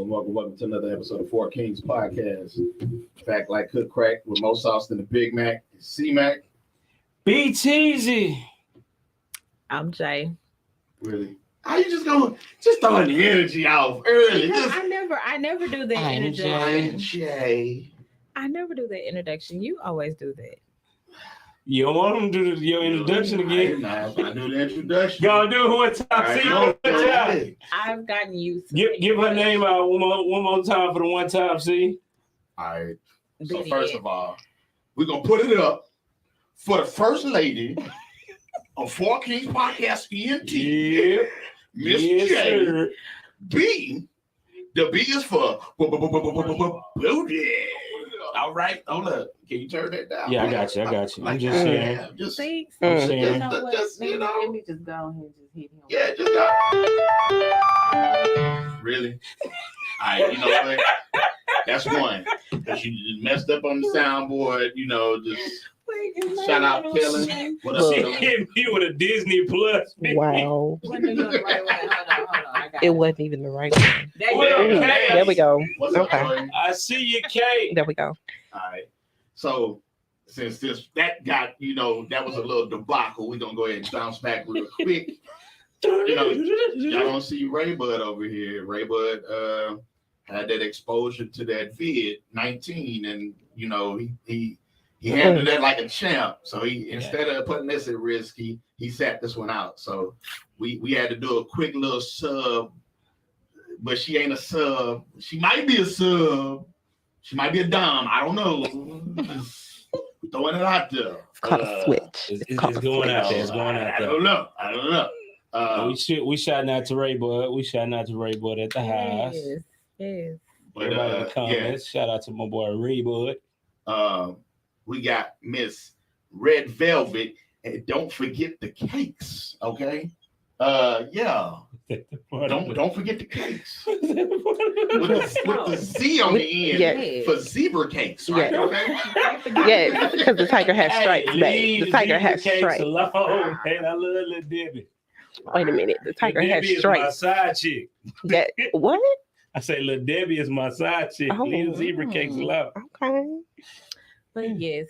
welcome to another episode of Four Kings Podcast. Fact Like Cook Crack with more sauce than the Big Mac. C-Mac. Be cheesy. I'm Jay. Really? How you just throwing the energy off early? I never do the introduction. Jay. I never do the introduction. You always do that. You don't want him to do your introduction again? I do the introduction. Y'all do it one time. See, one time. I've gotten used to Give her name out one more time for the one time, see? All right. So first of all, we're going to put it up for the first lady of Four Kings Podcast ENT. Yeah. Miss Yes, J. sir. B. The B is for booty. All right. Hold up. Can you turn that down? Yeah, I got you. I'm just saying. See, I'm you saying. know what? Let me just go ahead and just hit him. Yeah, just go. Really? All right, you know what? That's one. Because you just messed up on the soundboard, just shout out Kellen. What up, She Kellen? hit me with a Disney Plus. Wow. Hold on. I got It wasn't even the right one. Okay. There we go. What's up, Okay. Joy? I see you, Kate. There we go. All right. So since that got, that was a little debacle, we're gonna go ahead and bounce back real quick. Y'all don't see Ray Bud over here. Ray Bud had that exposure to that vid-19, and he handled that like a champ. So he instead of putting this at risk, he sat this one out. So we had to do a quick little sub, but she ain't a sub. She might be a sub. She might be a dom. I don't know. Just throwing it out there. It's called a switch. It's going out there. It's going out I there. don't know. We shouting out to Ray Bud. We shouting out to Ray Bud at the house. Yes. But, Everybody in the comments. Shout out to my boy Ray Bud. We got Miss Red Velvet, and don't forget the cakes, okay? Don't forget the cakes with the Z on the end for zebra cakes, right? Yes. Okay. Yes, because the tiger has stripes, babe. The tiger has stripes. Alone. Hey, I love Little Debbie. Wait a minute. The tiger Little has Debbie stripes. is my side chick. That what? I say Little Debbie is my side chick. Oh. Leave the zebra cakes alone. Okay. But yes,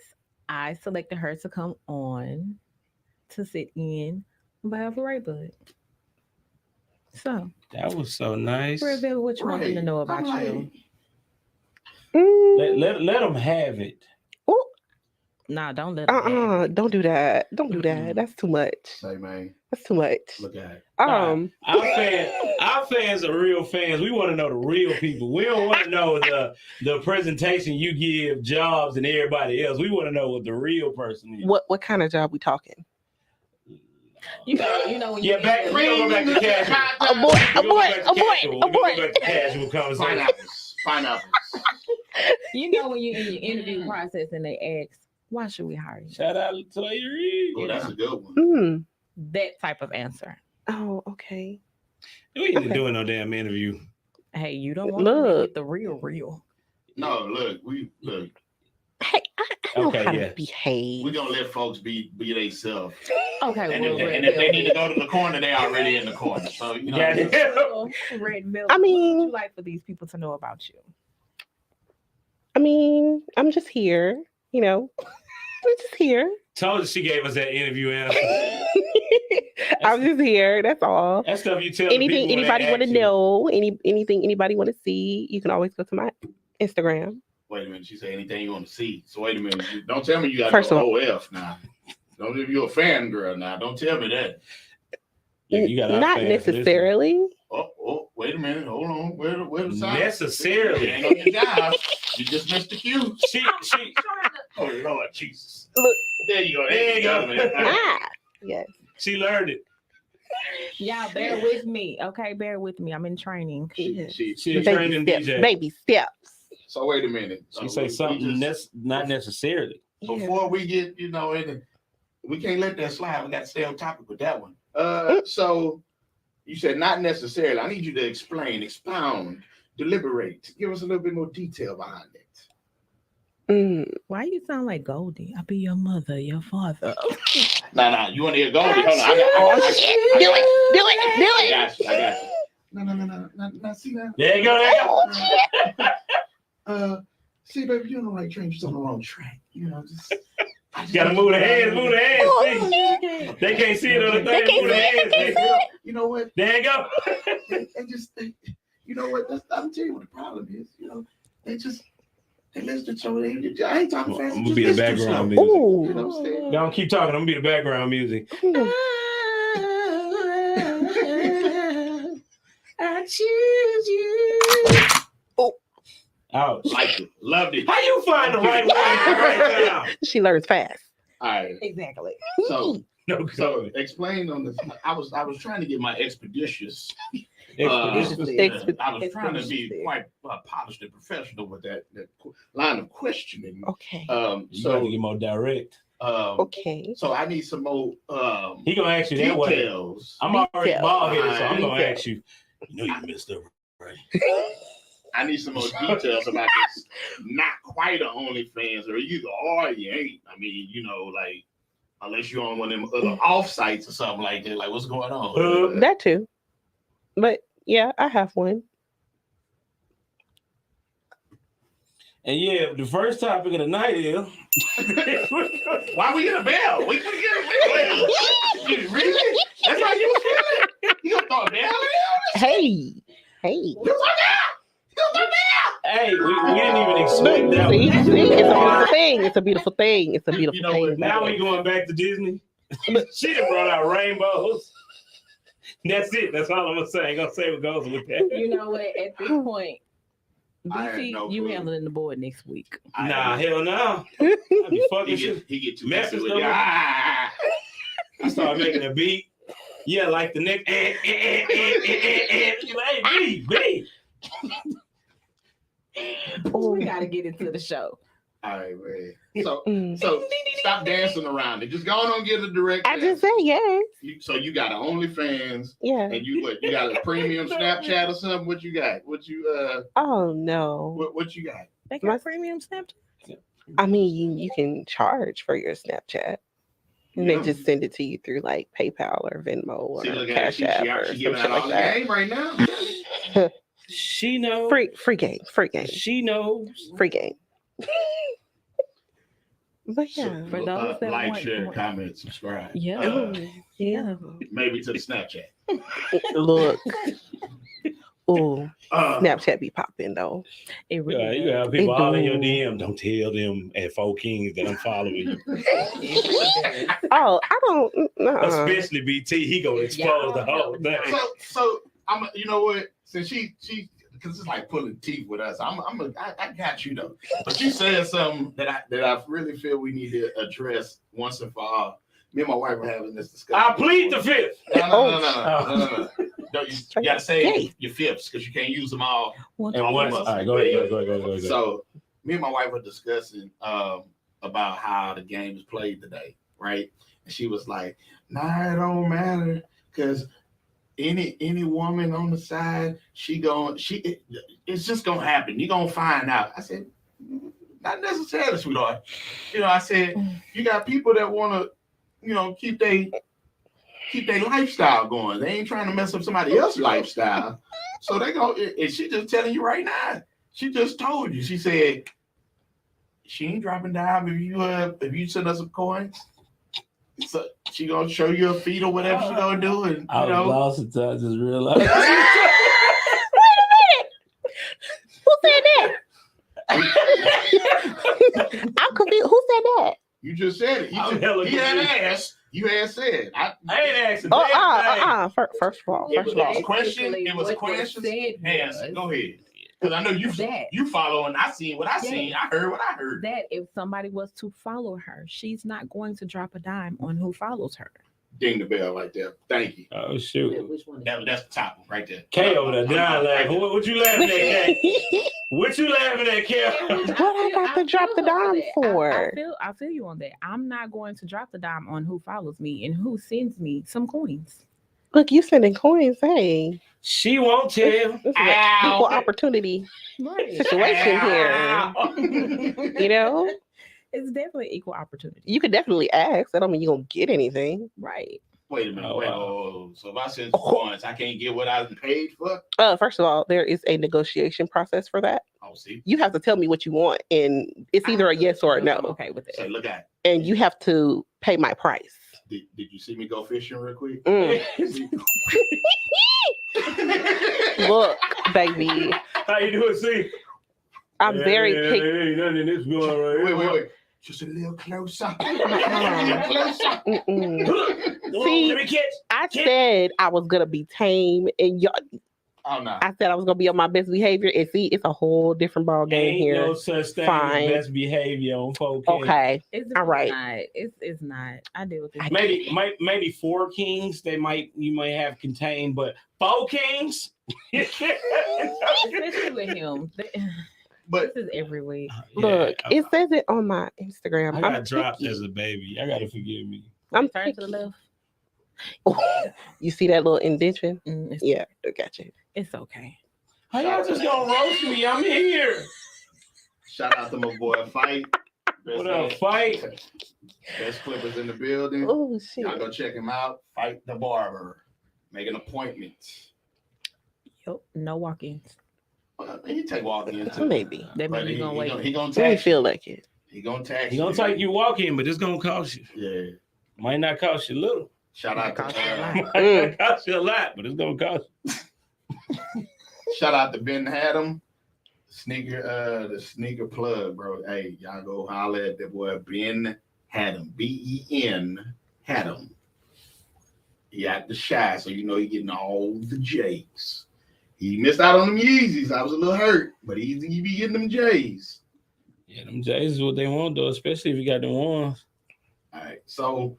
I selected her to come on to sit in on behalf of Ray Bud. So, That was so nice. Red Velvet, what you want them to know about you? Let them have it. Oh, Nah, don't let them. don't do that. Don't do that. That's too much. Say, man, That's too much. look at it. Our fans are real fans. We want to know the real people. We don't want to know the presentation you give Jobs and everybody else. We want to know what the real person is. What kind of job we talking? You know when you Yeah, we gonna go back to casual. Abort. Back to casual conversation. Pineapples. You know when you're in your interview process and they ask, why should we hire you? Shout out to Larry. Oh, that's a good one. That type of answer. Oh, okay. We ain't doing no damn interview. Hey, you don't want to get the real. No, look. Hey, I know Okay, how yeah. to behave. We're gonna let folks be themselves. Okay, And well, if they need to go to the corner, they already in the corner. So Yeah. Red Velvet, I mean- what would you like for these people to know about you? I mean, I'm just here, I'm just here. Told her she gave us that interview answer. I'm just here. That's all. That stuff you tell Anything people when they anybody want to ask you. know, anything anybody want to see, you can always go to my Instagram. Wait a minute. She said anything you want to see. So wait a minute. Don't tell me you got First no of all- OF now. Don't if you're a fan girl now. Don't tell me that. Yeah, you got our Not fans listening. necessarily. Oh, wait a minute. Hold on. Where the sign? Necessarily. You ain't on your job. You just missed the cue. She Oh Lord Jesus. Look. There you go. There you go. Yes. she learned it. Y'all bear with me, okay? Bear with me. I'm in training. She a Baby training steps. DJ. Baby steps. So wait a minute. She say something not necessarily. Before we get, we can't let that slide. We got to stay on topic with that one. So you said not necessarily. I need you to expound, deliberate. Give us a little bit more detail behind it. Why you sound like Goldie? I'll be your mother, your father. Nah. You want to hear Goldie? Hold on. Oh, shit. Do it. I got you. No. See that? There you go. There you go. See, baby, you're on the right train. You're just on the wrong track. I just Gotta move the hands. Move the hands. Oh, See? They can't see it on the They thing. can't Move the hands. see it. See? You know what? There you go. You know what? I'm tell you what the problem is. They listen to so I ain't talking fast. I'm gonna be the background music. Ooh. You know what I'm saying? Don't keep talking. I'm gonna be the background music. I choose you. Oh. Ouch. Liked it. Loved it. How you find the right one right now? She learns fast. All right. Exactly. So No, so explain on this. I was trying to get my expeditious. Expeditiously. I was trying to be quite polished and professional with that line of questioning. Okay. You got to get more direct. Okay. So I need some more He gonna ask you that way. details. I'm already Details. bald headed, so I'm gonna Details. ask you. You know you messed up, right? I need some more details about this. Not quite an OnlyFans, or you are, or you ain't. I mean, like unless you're on one of them other off sites or something like that. Like, what's going on? That too. But yeah, I have one. And yeah, the first topic of the night is Why we get a bell? We could get a bell. Really? That's how you feeling? You gonna throw a bell in there? Hey. You throw that? hey, we didn't even expect that. See, one. it's a beautiful thing. It's a beautiful thing. It's a beautiful You know thing. what? Now we going back to Disney. She done brought out rainbows. That's it. That's all I'm gonna say. I ain't gonna say what goes with that. You know what? At this point, I had BC, no you clue. handling the board next week. Nah, hell no. I be fucking shit. He get too Messes messy with them you. up. Ah. I started making a beat. Yeah, like the next. You like, hey, B. We gotta get into the show. All right, man. So Mm. stop dancing around it. Just go on and get a direct. I just said yes. So you got an OnlyFans, Yeah. and you got a premium Snapchat or something? What you got? Oh no. What you got? They My- got premium Snapchat. I mean, you can charge for your Snapchat, and they just send it to you through like PayPal or Venmo or See, look at Cash her. App or She some giving shit out all like the that. game right now. She knows. Free game. She knows. Free game. But yeah. For those that like, want- share, comment, subscribe. Yeah. Yeah. Maybe to the Snapchat. Look. Oh, Uh, Snapchat be popping though. It really Yeah, you does. got people It all in your do. DM. Don't tell them at 4 Kings that I'm following you. Oh, I don't. Especially BT, he gonna expose the whole thing. so I'm. You know what? Since she because it's like pulling teeth with us. I got you though. But you said something that I really feel we need to address once and for all. Me and my wife were having this discussion. I plead the fifth. No. No, you gotta say Yay. your fifths because you can't use them all. One- And All once, of us. all right, go ahead. So me and my wife were discussing about how the game is played today, right? And she was like, "Nah, it don't matter because any woman on the side, it's just gonna happen. You're gonna find out." I said, "Not necessarily, sweetheart." I said, "You got people that want to, keep their lifestyle going. They ain't trying to mess up somebody else's lifestyle. So they go, and she just telling you right now. She just told you. She said she ain't dropping down if you send us some coins. So she gonna show you her feet or whatever she gonna do, and I was lost until I just realized. Who said that? I'm confused. Who said that? you just said it. I'm hella He had confused. asked. You had said. I ain't asking. Oh, damn thing. First of all, It was a question. Basically, It was what questions. said Answer. was Go ahead. Because I know you follow, and I seen what I seen. I heard what I heard. that if somebody was to follow her, she's not going to drop a dime on who follows her. Ding the bell right there. Thank you. Oh shoot. Which one? That's the top one right there. K over there, down laughing. What you laughing at, K? What you laughing at, K? What I got to drop the dime for? I feel you on that. I'm not going to drop the dime on who follows me and who sends me some coins. Look, you sending coins. Hey, She won't tell. this is an equal opportunity Right. situation here. You know, It's definitely equal opportunity. you could definitely ask. I don't mean you're gonna get anything. Right. Wait a minute. Oh, wait. wow. Oh, so if I send some funds, I can't get what I paid for? First of all, there is a negotiation process for that. Oh, see. You have to tell me what you want, and it's either a yes or a I'm no. okay with Say, it. look at And you have to pay my price. Did you see me go fishing real quick? Mm. Look, baby, How you doing, see? I'm very picky. Ain't nothing in this going right here. Wait. Just a little closer. Mm-mm. Let See, me catch. I said I was gonna be tame, and y'all. Oh no. I said I was gonna be on my best behavior, and see, it's a whole different ball game Ain't here. no such thing Fine. as best behavior on 4K. Okay, It's all right. Not. It's not. I deal with this. Maybe 4 kings you might have contained, but 4 kings. Especially with him. But This is every week. Look, it says it on my Instagram. I I'm got dropped picky. as a baby. I gotta forgive me. I'm Turn to the picky. left. You see that little indentation? It's, Yeah, I got you. it's okay. How y'all just gonna roast me? I'm here. shout out to my boy Fight. What up, Fight? Best clippers in the building. Oh shit! Y'all go check him out. Fight the barber. Make an appointment. Yep. No walk-ins. He take walk-ins too. Maybe. That But means you're gonna wait. He gonna Let me tax feel you. like it. He gonna tax He gonna take you walk-in, but it's gonna cost you. Yeah. Might not cost you little. Shout out Might cost you a to lot. Might not cost you a lot, but it's gonna cost you. shout out to Ben Haddam. The sneaker plug, bro. Hey, y'all go holler at the boy Ben Haddam. Ben Haddam. He at the Shy, so you know he getting all the J's. He missed out on them Yeezys. I was a little hurt, but he be getting them J's. Yeah, them J's is what they want though, especially if you got them ones. All right, so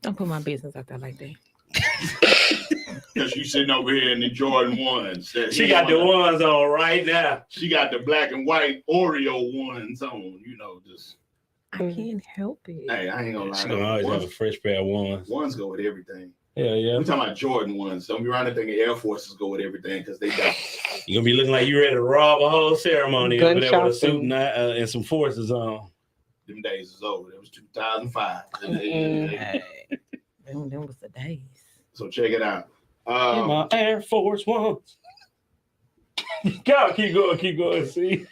Don't put my business out there like that. because you sitting over here in the Jordan ones. She got the ones on right now. She got the black and white Oreo ones on. You know, just I can't help it. hey, I ain't gonna lie. She gonna always have a fresh pair of ones. Ones go with everything. Yeah, yeah. We talking about Jordan ones. Don't be around there thinking Air Forces go with everything because they don't. You gonna be looking like you ready to rob a whole ceremony over there with a Gunshots suit and some forces on. Them days is over. It was 2005. Hey, them was the days. So check it out. In my Air Force Ones. God, keep going. See,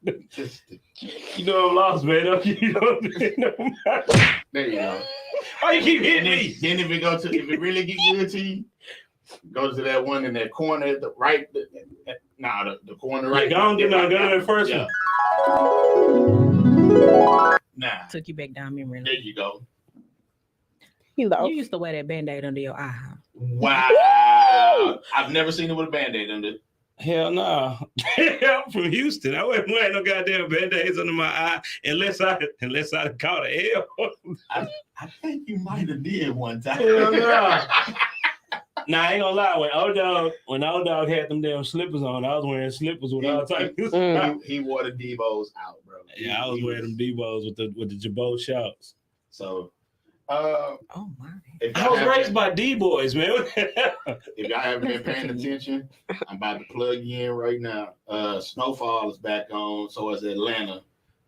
you know I'm lost, man. Don't you know? There you go. Why you keep And hitting then, me? then if it really get good to you, go to that one in that corner at the right. The corner right. Go on, get on that first yeah. one. Nah, Took you back down memory there lane. you go. You know. You used to wear that Band-Aid under your eye. Huh? Wow. I've never seen it with a Band-Aid under it. Hell no. I'm from Houston. I wasn't wearing no goddamn Band-Aids under my eye unless I caught an L. I think you might have did one time. Hell no. Nah, I ain't gonna lie. When old dog had them damn slippers on, I was wearing slippers with all types of stuff. He wore the Devos out, bro. Yeah, I was wearing them Devos with the Jabot shorts. So, Oh my. I was raised by D-boys, man. If y'all haven't been paying attention, I'm about to plug you in right now. Snowfall is back on, so is Atlanta.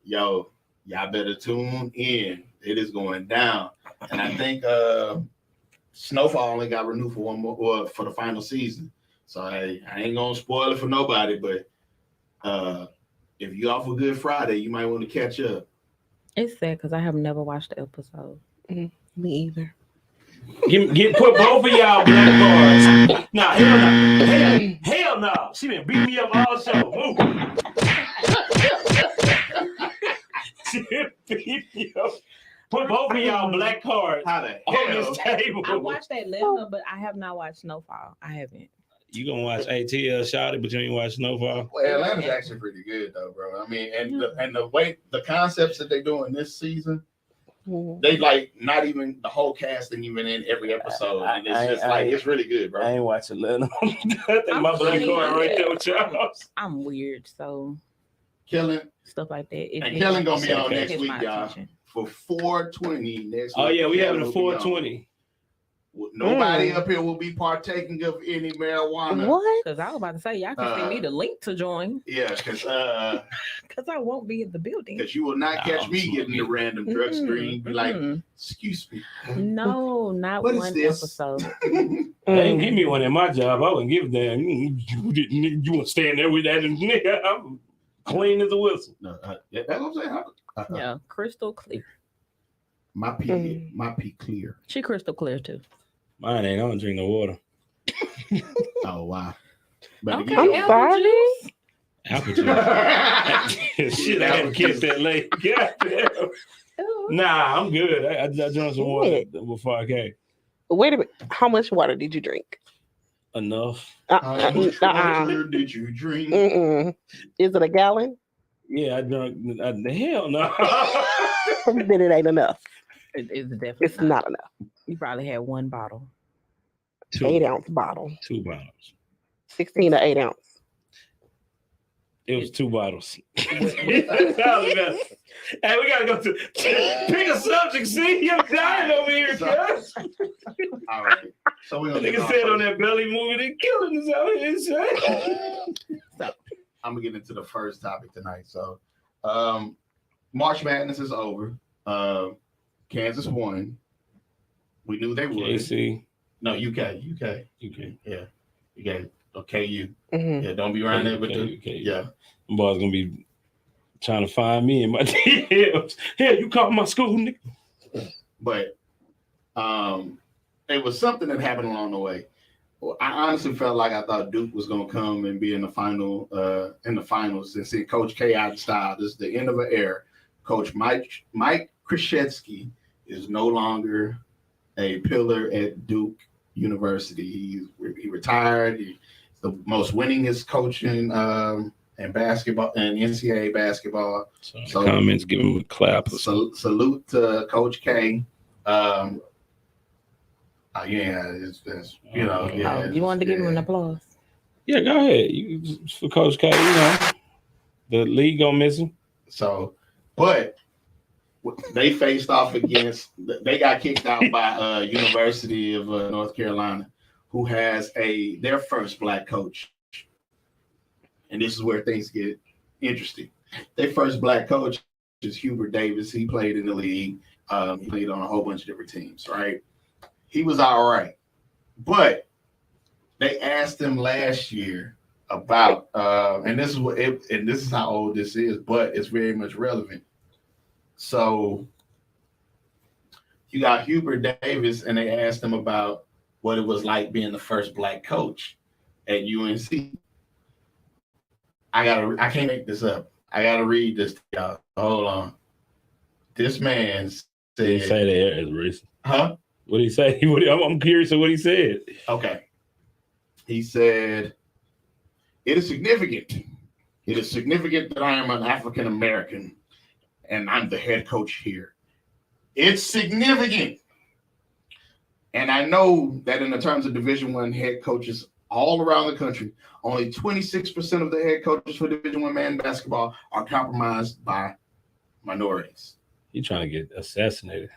Yo, y'all better tune in. It is going down. And I think Snowfall only got renewed for one more for the final season. So I ain't gonna spoil it for nobody, but if you off a Good Friday, you might want to catch up. It's sad because I have never watched the episode. Me either. Put both of y'all black cards. Nah, hell no. Hell no. She been beat me up all show. Move. She been beat me up. Put both of y'all black cards How the on hell? this table. I watched Atlanta, but I have not watched Snowfall. I haven't. You gonna watch ATL Shawty, but you ain't watch Snowfall? Well, Atlanta's actually pretty good though, bro. I mean, and the way the concepts that they're doing this season, they like not even the whole cast ain't even in every episode, and it's just like it's really good, bro. I ain't watching Atlanta. I think my black funny. card right there with y'all. I'm weird, so Killing stuff like that. and Killing gonna be on it next catch week, my y'all, attention. for 420 next week. Oh yeah, we Killing having a will be on. 420. Nobody up here will be partaking of any marijuana. What? Because I was about to say, y'all can send me the link to join. Yeah, because I won't be in the building. Because you will not catch me getting the random drug screen. Be like, excuse me. No, not What one is this? episode. They didn't give me one in my job. I wouldn't give a damn. You want to stand there with that? Nigga, I'm clean as a whistle. No, that's what I'm saying. Yeah, crystal clear. My pee clear. She crystal clear too. Mine ain't. I don't drink no water. Oh wow. Okay, I'm apple sorry. juice. Apple juice. Shit, I had to kiss that lady. Goddamn. Nah, I'm good. I drank some water before I came. Wait a minute. How much water did you drink? Enough. How much water did you drink? Is it a gallon? Yeah, I drank. Hell no. Then it ain't enough. It's definitely It's not enough. You probably had one bottle. 8-ounce bottle. 2 bottles. 16 or 8 ounce. It was 2 bottles. Hey, we gotta go to pick a subject. See, you're dying over here, cuz. All right. So we're gonna Nigga said on that belly movie, they killing us out here. So I'm gonna get into the first topic tonight. So March Madness is over. Kansas won. We knew they would. KC. No, UK. Yeah. UK. Okay, you. Mm-hmm. Yeah, don't be around there with the yeah. Them boys gonna be trying to find me in my DMs. Hey, you called my school, nigga. But it was something that happened along the way. Well, I honestly felt like I thought Duke was gonna come and be in the finals and see Coach K out of style. This is the end of an era. Coach Mike Krzyzewski is no longer a pillar at Duke University. He retired. He's the most winningest coach in basketball and NCAA basketball. So comments, give him a clap. Salute to Coach K. You wanted to give him an applause? Yeah, go ahead. For Coach K, the league gonna miss him. So, but they faced off against. They got kicked out by University of North Carolina, who has their first black coach. And this is where things get interesting. Their first black coach is Hubert Davis. He played in the league. He played on a whole bunch of different teams, right? He was all right. But they asked him last year about, and this is how old this is, but it's very much relevant. So you got Hubert Davis, and they asked him about what it was like being the first black coach at UNC. I can't make this up. I gotta read this to y'all. Hold on. This man said. Did he say that as racist? Huh? What did he say? I'm curious of what he said. Okay. He said, "It is significant. It is significant that I am an African American, and I'm the head coach here. It's significant. And I know that in the terms of Division I head coaches all around the country, only 26% of the head coaches for Division I man basketball are compromised by minorities." He's trying to get assassinated.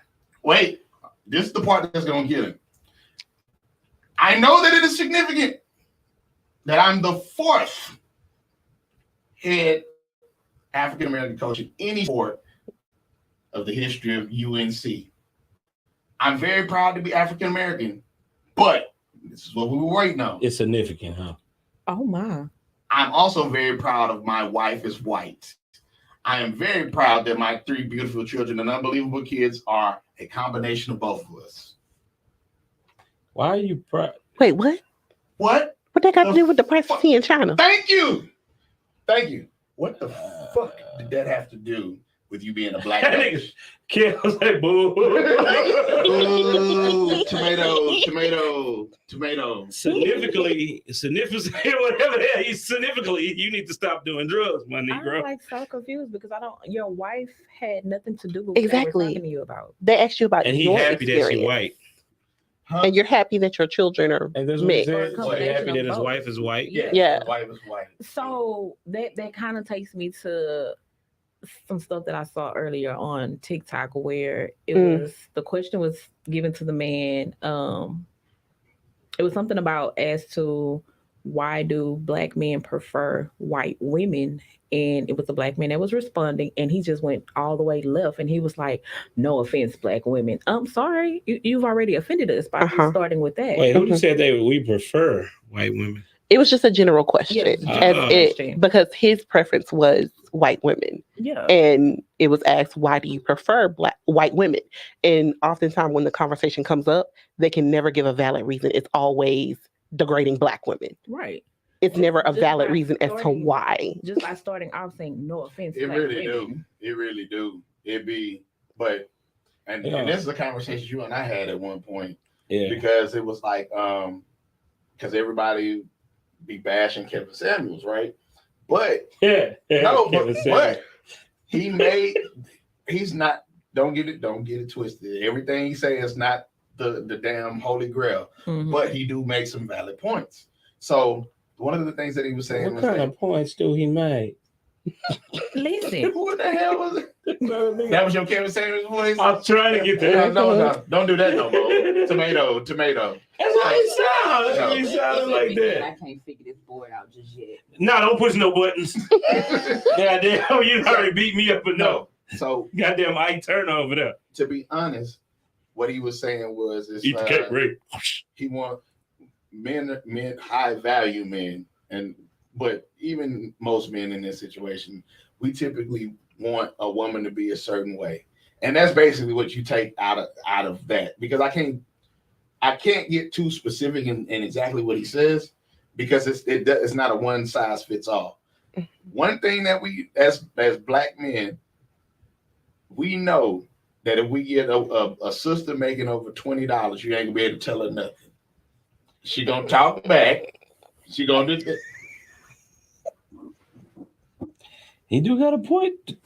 Wait, this is the part that's going to get him. "I know that it is significant that I'm the 4th head African American coach in any sport of the history of UNC. I'm very proud to be African American, but this is what we were waiting on. It's significant, huh? Oh my. I'm also very proud of my wife is white. I am very proud that my 3 beautiful children and unbelievable kids are a combination of both of us." Why are you proud? Wait, what? What? What that got to do with the presidency in China? Thank you. What the fuck did that have to do with you being a black coach? Kid was like, boo. Ooh, tomato. Significantly, whatever that is, significantly, you need to stop doing drugs, my Negro. I'm like so confused because your wife had nothing to do with Exactly. what we're talking to you about. They asked you about And he your happy experience. that she white. Huh? And you're happy that your children are And that's what he mixed. said. Or a So happy that his combination of wife is white. Yeah. Yeah. The wife is white. So that kind of takes me to some stuff that I saw earlier on TikTok where it Mm. was the question was given to the man. It was something about as to why do black men prefer white women, and it was a black man that was responding, and he just went all the way left, and he was like, "No offense, black women. I'm sorry, you've already offended us by starting with that." Wait, who said we prefer white women? It was just a general question, Yes, question. because his preference was white women. Yeah. And it was asked, why do you prefer white women? And oftentimes when the conversation comes up, they can never give a valid reason. It's always degrading black women. Right. It's never a Just valid by reason as to starting- why. Just by starting off saying no offense. It black really women. do. It really do. It be, but and this is a conversation you and I had at one point. Yeah. Because it was like, because everybody be bashing Kevin Samuels, right? But no, but he's not. Don't get it twisted. Everything he say is not the damn holy grail, but he do make some valid points. So one of the things that he was saying what kind of points do he make? Listen, what the hell was it? That was your Kevin Samuels voice? I'm trying to get there. No, don't do that no more. Tomato. That's how he sounds. No. He sounded like that. I can't figure this board out just yet. No, don't push no buttons. Goddamn, you already beat me up, but no. So goddamn Ike Turner over there. To be honest, what he was saying was eat the cake, right? He want men, high value men, but even most men in this situation, we typically want a woman to be a certain way, and that's basically what you take out of that. Because I can't get too specific in exactly what he says, because it's not a one size fits all. One thing that we as black men, we know that if we get a sister making over $20, you ain't gonna be able to tell her nothing. She gonna talk back. She gonna do. He do got a point.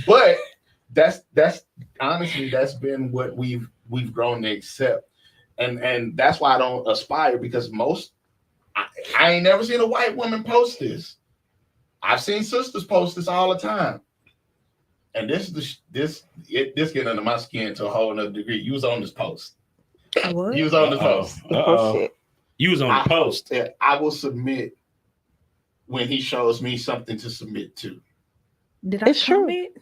But that's honestly, that's been what we've grown to accept, and that's why I don't aspire, because I ain't never seen a white woman post this. I've seen sisters post this all the time, and this getting under my skin to a whole nother degree. You was on this post. What? You was on the post. You was on the post. I will submit when he shows me something to submit to. Did I comment?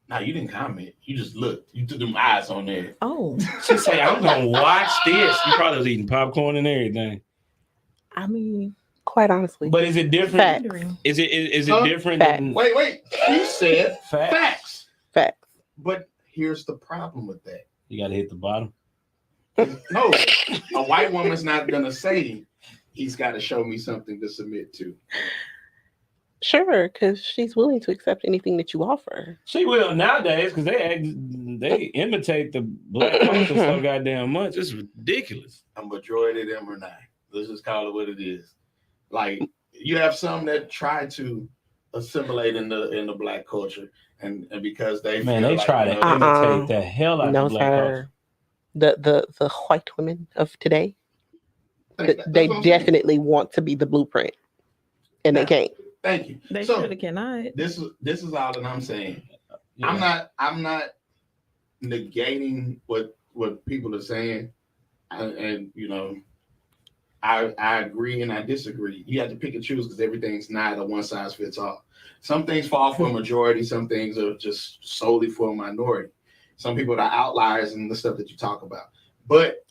No, you didn't comment. You just looked. You took them eyes on there. Oh. She say, I'm gonna watch this. You probably was eating popcorn and everything. I mean, quite honestly. But is it different? Facts. Is it different than wait. She said facts. But here's the problem with that. You gotta hit the bottom. No, a white woman's not gonna say he's got to show me something to submit to. Sure, because she's willing to accept anything that you offer. She will nowadays, because they imitate the black culture so goddamn much. It's ridiculous. A majority of them are not. Let's just call it what it is. Like, you have some that try to assimilate in the black culture, and because they try to imitate the hell out of black culture. The white women of today, they definitely want to be the blueprint, and they can't. Thank you. They surely cannot. This is all that I'm saying. Yeah. I'm not negating what people are saying, and you know, I agree and I disagree. You have to pick and choose, because everything's not a one size fits all. Some things fall for a majority. Some things are just solely for a minority. Some people are outliers in the stuff that you talk about. But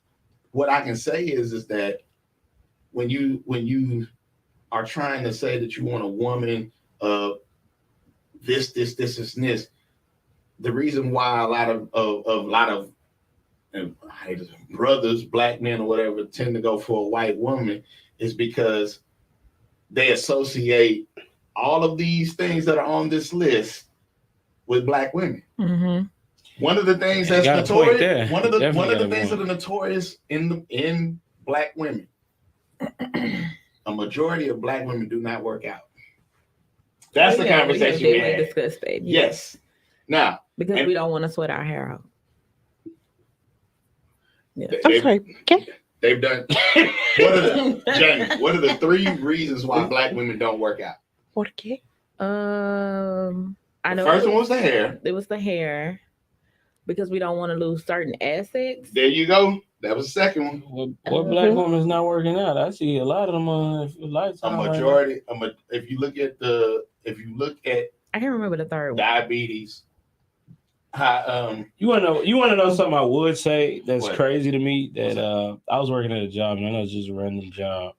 what I can say is that when you are trying to say that you want a woman of this, the reason why a lot of brothers, black men or whatever, tend to go for a white woman is because they associate all of these things that are on this list with black women. Mm-hmm. One of the things that's notorious, one of the things that are notorious in black women, a majority of black women do not work out. That's the conversation we had. Discuss, baby. Yes. Now, because we don't want to sweat our hair out. Yeah. I'm sorry. They've done. Jamie, what are the 3 reasons why black women don't work out? Okay. I The know first one was the hair. It was the hair because we don't want to lose certain assets. There you go. That was the second one. What black woman's not working out? I see a lot of them on A Lifetime. majority. If you look at I can't remember the third one. diabetes, You want to know something I would say that's What? crazy to me? That I was working at a job, and I know it's just a random job,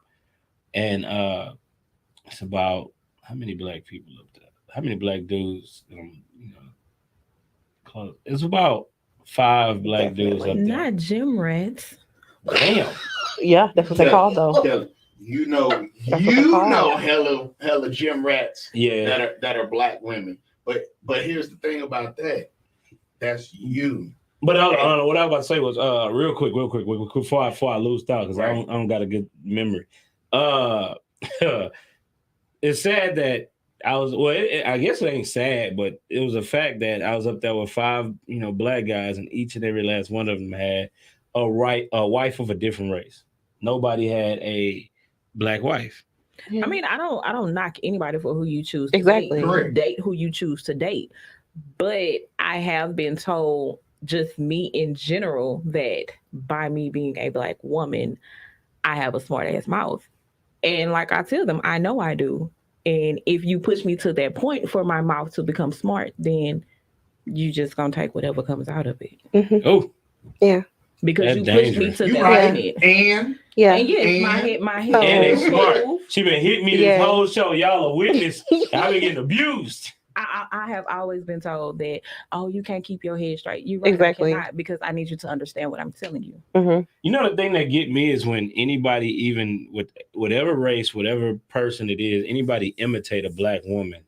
and it's about how many black people up there? How many black dudes? Close. It's about 5 black dudes up there. Not gym rats. Damn. Yeah, that's what they call though. Yeah, you know, hella gym rats. Yeah. That are black women. But here's the thing about that. That's you. But what I was about to say was real quick before I lose thought because I don't got a good memory. It's sad that I was I guess it ain't sad, but it was a fact that I was up there with 5 black guys, and each and every last one of them had a wife of a different race. Nobody had a black wife. I mean, I don't knock anybody for who you choose to Exactly. date who you choose to date. But I have been told, just me in general, that by me being a black woman, I have a smart ass mouth. And like I tell them, I know I do. And if you push me to that point for my mouth to become smart, then you just gonna take whatever comes out of it. Mm-hmm. Oh, yeah. Because that's you push me to that right. limit. And yes, my head. And it's smart. She been hitting me this whole show. Y'all are witness. I've been getting abused. I have always been told that, oh, you can't keep your head straight. You're right, exactly. I cannot, because I need you to understand what I'm telling you. Mm-hmm. You know, the thing that get me is when anybody, even with whatever race, whatever person it is, anybody imitate a black woman.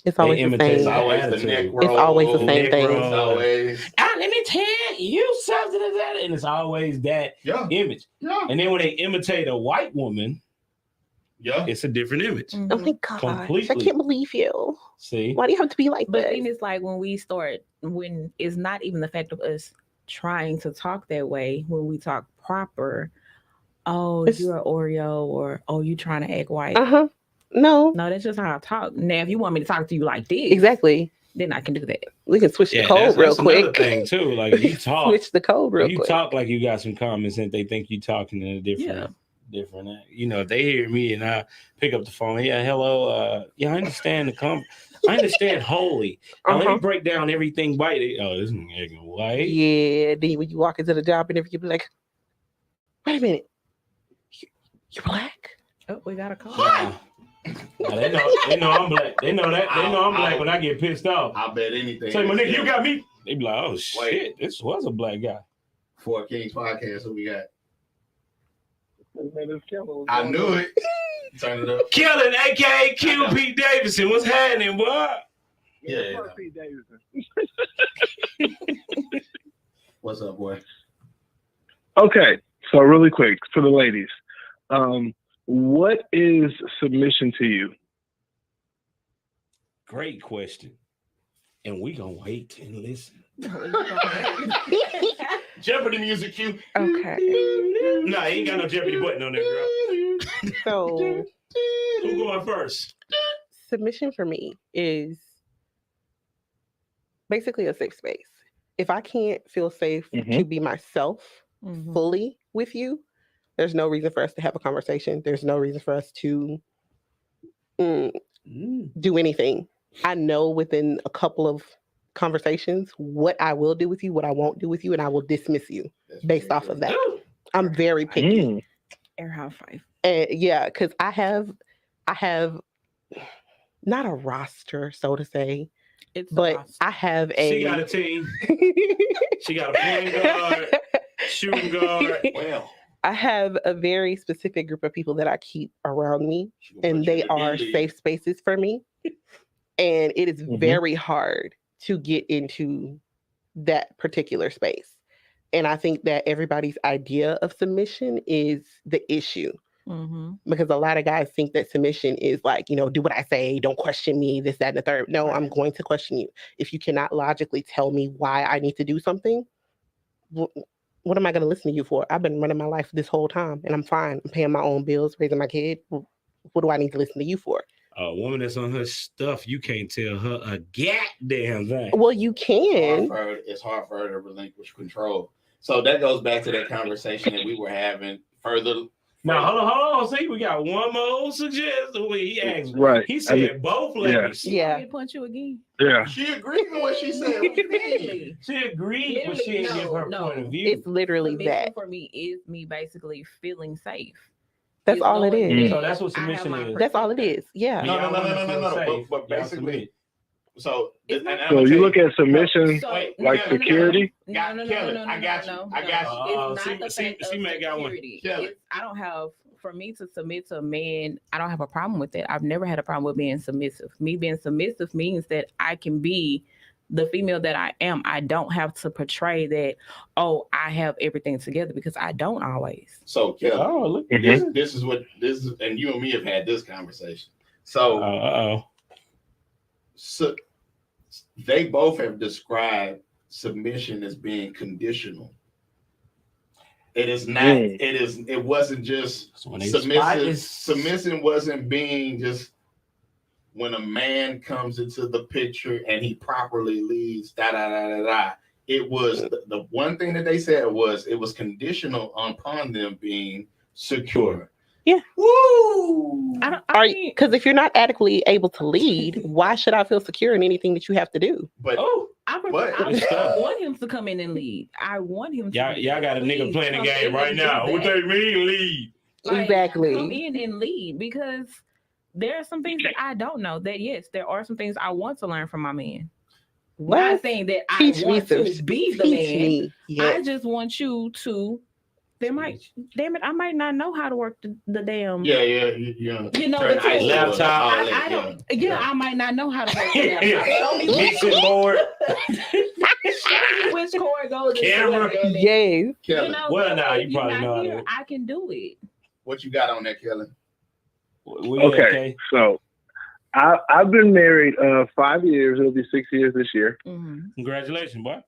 It's always the same. It's always the neck roll. It's always the same thing. It's always. Let me tell you something of that, and it's always that image. Yeah. And then when they imitate a white woman, it's a different image. Mm-hmm. Oh my gosh, Completely. I can't believe you. See, why do you have to be like But that? then it's like when it's not even the fact of us trying to talk that way, when we talk proper, you're an Oreo, or you trying to act white. No, that's just how I talk. Now, if you want me to talk to you like this, exactly, then I can do that. We can switch the code real quick. Another thing too, like if you talk, switch the code real quick. You talk like you got some common sense. They think you talking in a different. If they hear me and I pick up the phone, hello, I understand I understand wholly. Now let me break down everything white. This nigga white. Yeah, then when you walk into the job interview, you be like, wait a minute, you're black? Oh, we got a call. They know I'm black. They know that. They know I'm black when I get pissed off. I bet anything. Say, my nigga, you got me. They be like, oh shit, this was a black guy. 4 Kings podcast. Who we got? I knew it. Turn it up. Killing, aka QP Davidson. What's happening, boy? Yeah. What's up, boy? Okay, so really quick for the ladies, what is submission to you? Great question, and we gonna wait and listen. Jeopardy music cue. Okay. Nah, ain't got no Jeopardy button on there, girl. So, who going first? Submission for me is basically a safe space. If I can't feel safe to be myself fully with you, there's no reason for us to have a conversation. There's no reason for us to do anything. I know within a couple of conversations what I will do with you, what I won't do with you, and I will dismiss you based off of that. I'm very picky. Air high five. And because I have not a roster, so to say, but I have a. She got a team. She got a point guard, shooting guard. Well, I have a very specific group of people that I keep around me, and they are safe spaces for me. And it is very hard to get into that particular space. And I think that everybody's idea of submission is the issue. Because a lot of guys think that submission is like, do what I say, don't question me, this, that, and the third. No, I'm going to question you. If you cannot logically tell me why I need to do something, what am I going to listen to you for? I've been running my life this whole time and I'm fine. I'm paying my own bills, raising my kid. What do I need to listen to you for? A woman that's on her stuff, you can't tell her a goddamn thing. Well, you can. It's hard for her to relinquish control. So that goes back to that conversation that we were having further. Now, hold on. See, we got one more suggestion. He asked, Right. He said both ladies. Yeah. Want me to punch you again? Yeah. She agreed with what she said. What you mean? She agreed, but she didn't give her point of view. It's literally Submission that. for me is me basically feeling safe. That's It's all it knowing is. that So that's what I have submission my is. That's all it is. Yeah. No. But basically, so It's not- So you look at submission So- like no, no, security? No, no, no, Kelly, no, no, I got you. no, I got no. you. It's not the fact see, of Matt got one. security. Kelly. I don't have, for me to submit to a man, I don't have a problem with that. I've never had a problem with being submissive. Me being submissive means that I can be the female that I am. I don't have to portray that, oh, I have everything together, because I don't always. So Kelly, Oh, look. this is, and you and me have had this conversation. So, so they both have described submission as being conditional. It is not. It wasn't just submissive. Submission wasn't being just when a man comes into the picture and he properly leads. It was the one thing that they said was it was conditional upon them being secure. Yeah. Woo! Because if you're not adequately able to lead, why should I feel secure in anything that you have to do? But I want him to come in and lead. I want him to. Y'all got a nigga playing the game right now. What they mean lead? Exactly. Come in and lead, because there are some things that I don't know. That yes, there are some things I want to learn from my man. Not saying that I want to be the man. Yes. I just want you to. Damn it, I might not know how to work the damn. Yeah. You know, Turn laptop. I don't. Yeah, I might not know how to work the laptop. Show me Mixing board. which cord goes. Camera. Yes. Kelly, You know, Well, now you if you're probably not know here, how to. I can do it. what you got on that, Kelly? Okay. So I've been married 5 years. It'll be 6 years this year. Mm-hmm. Congratulations, boy.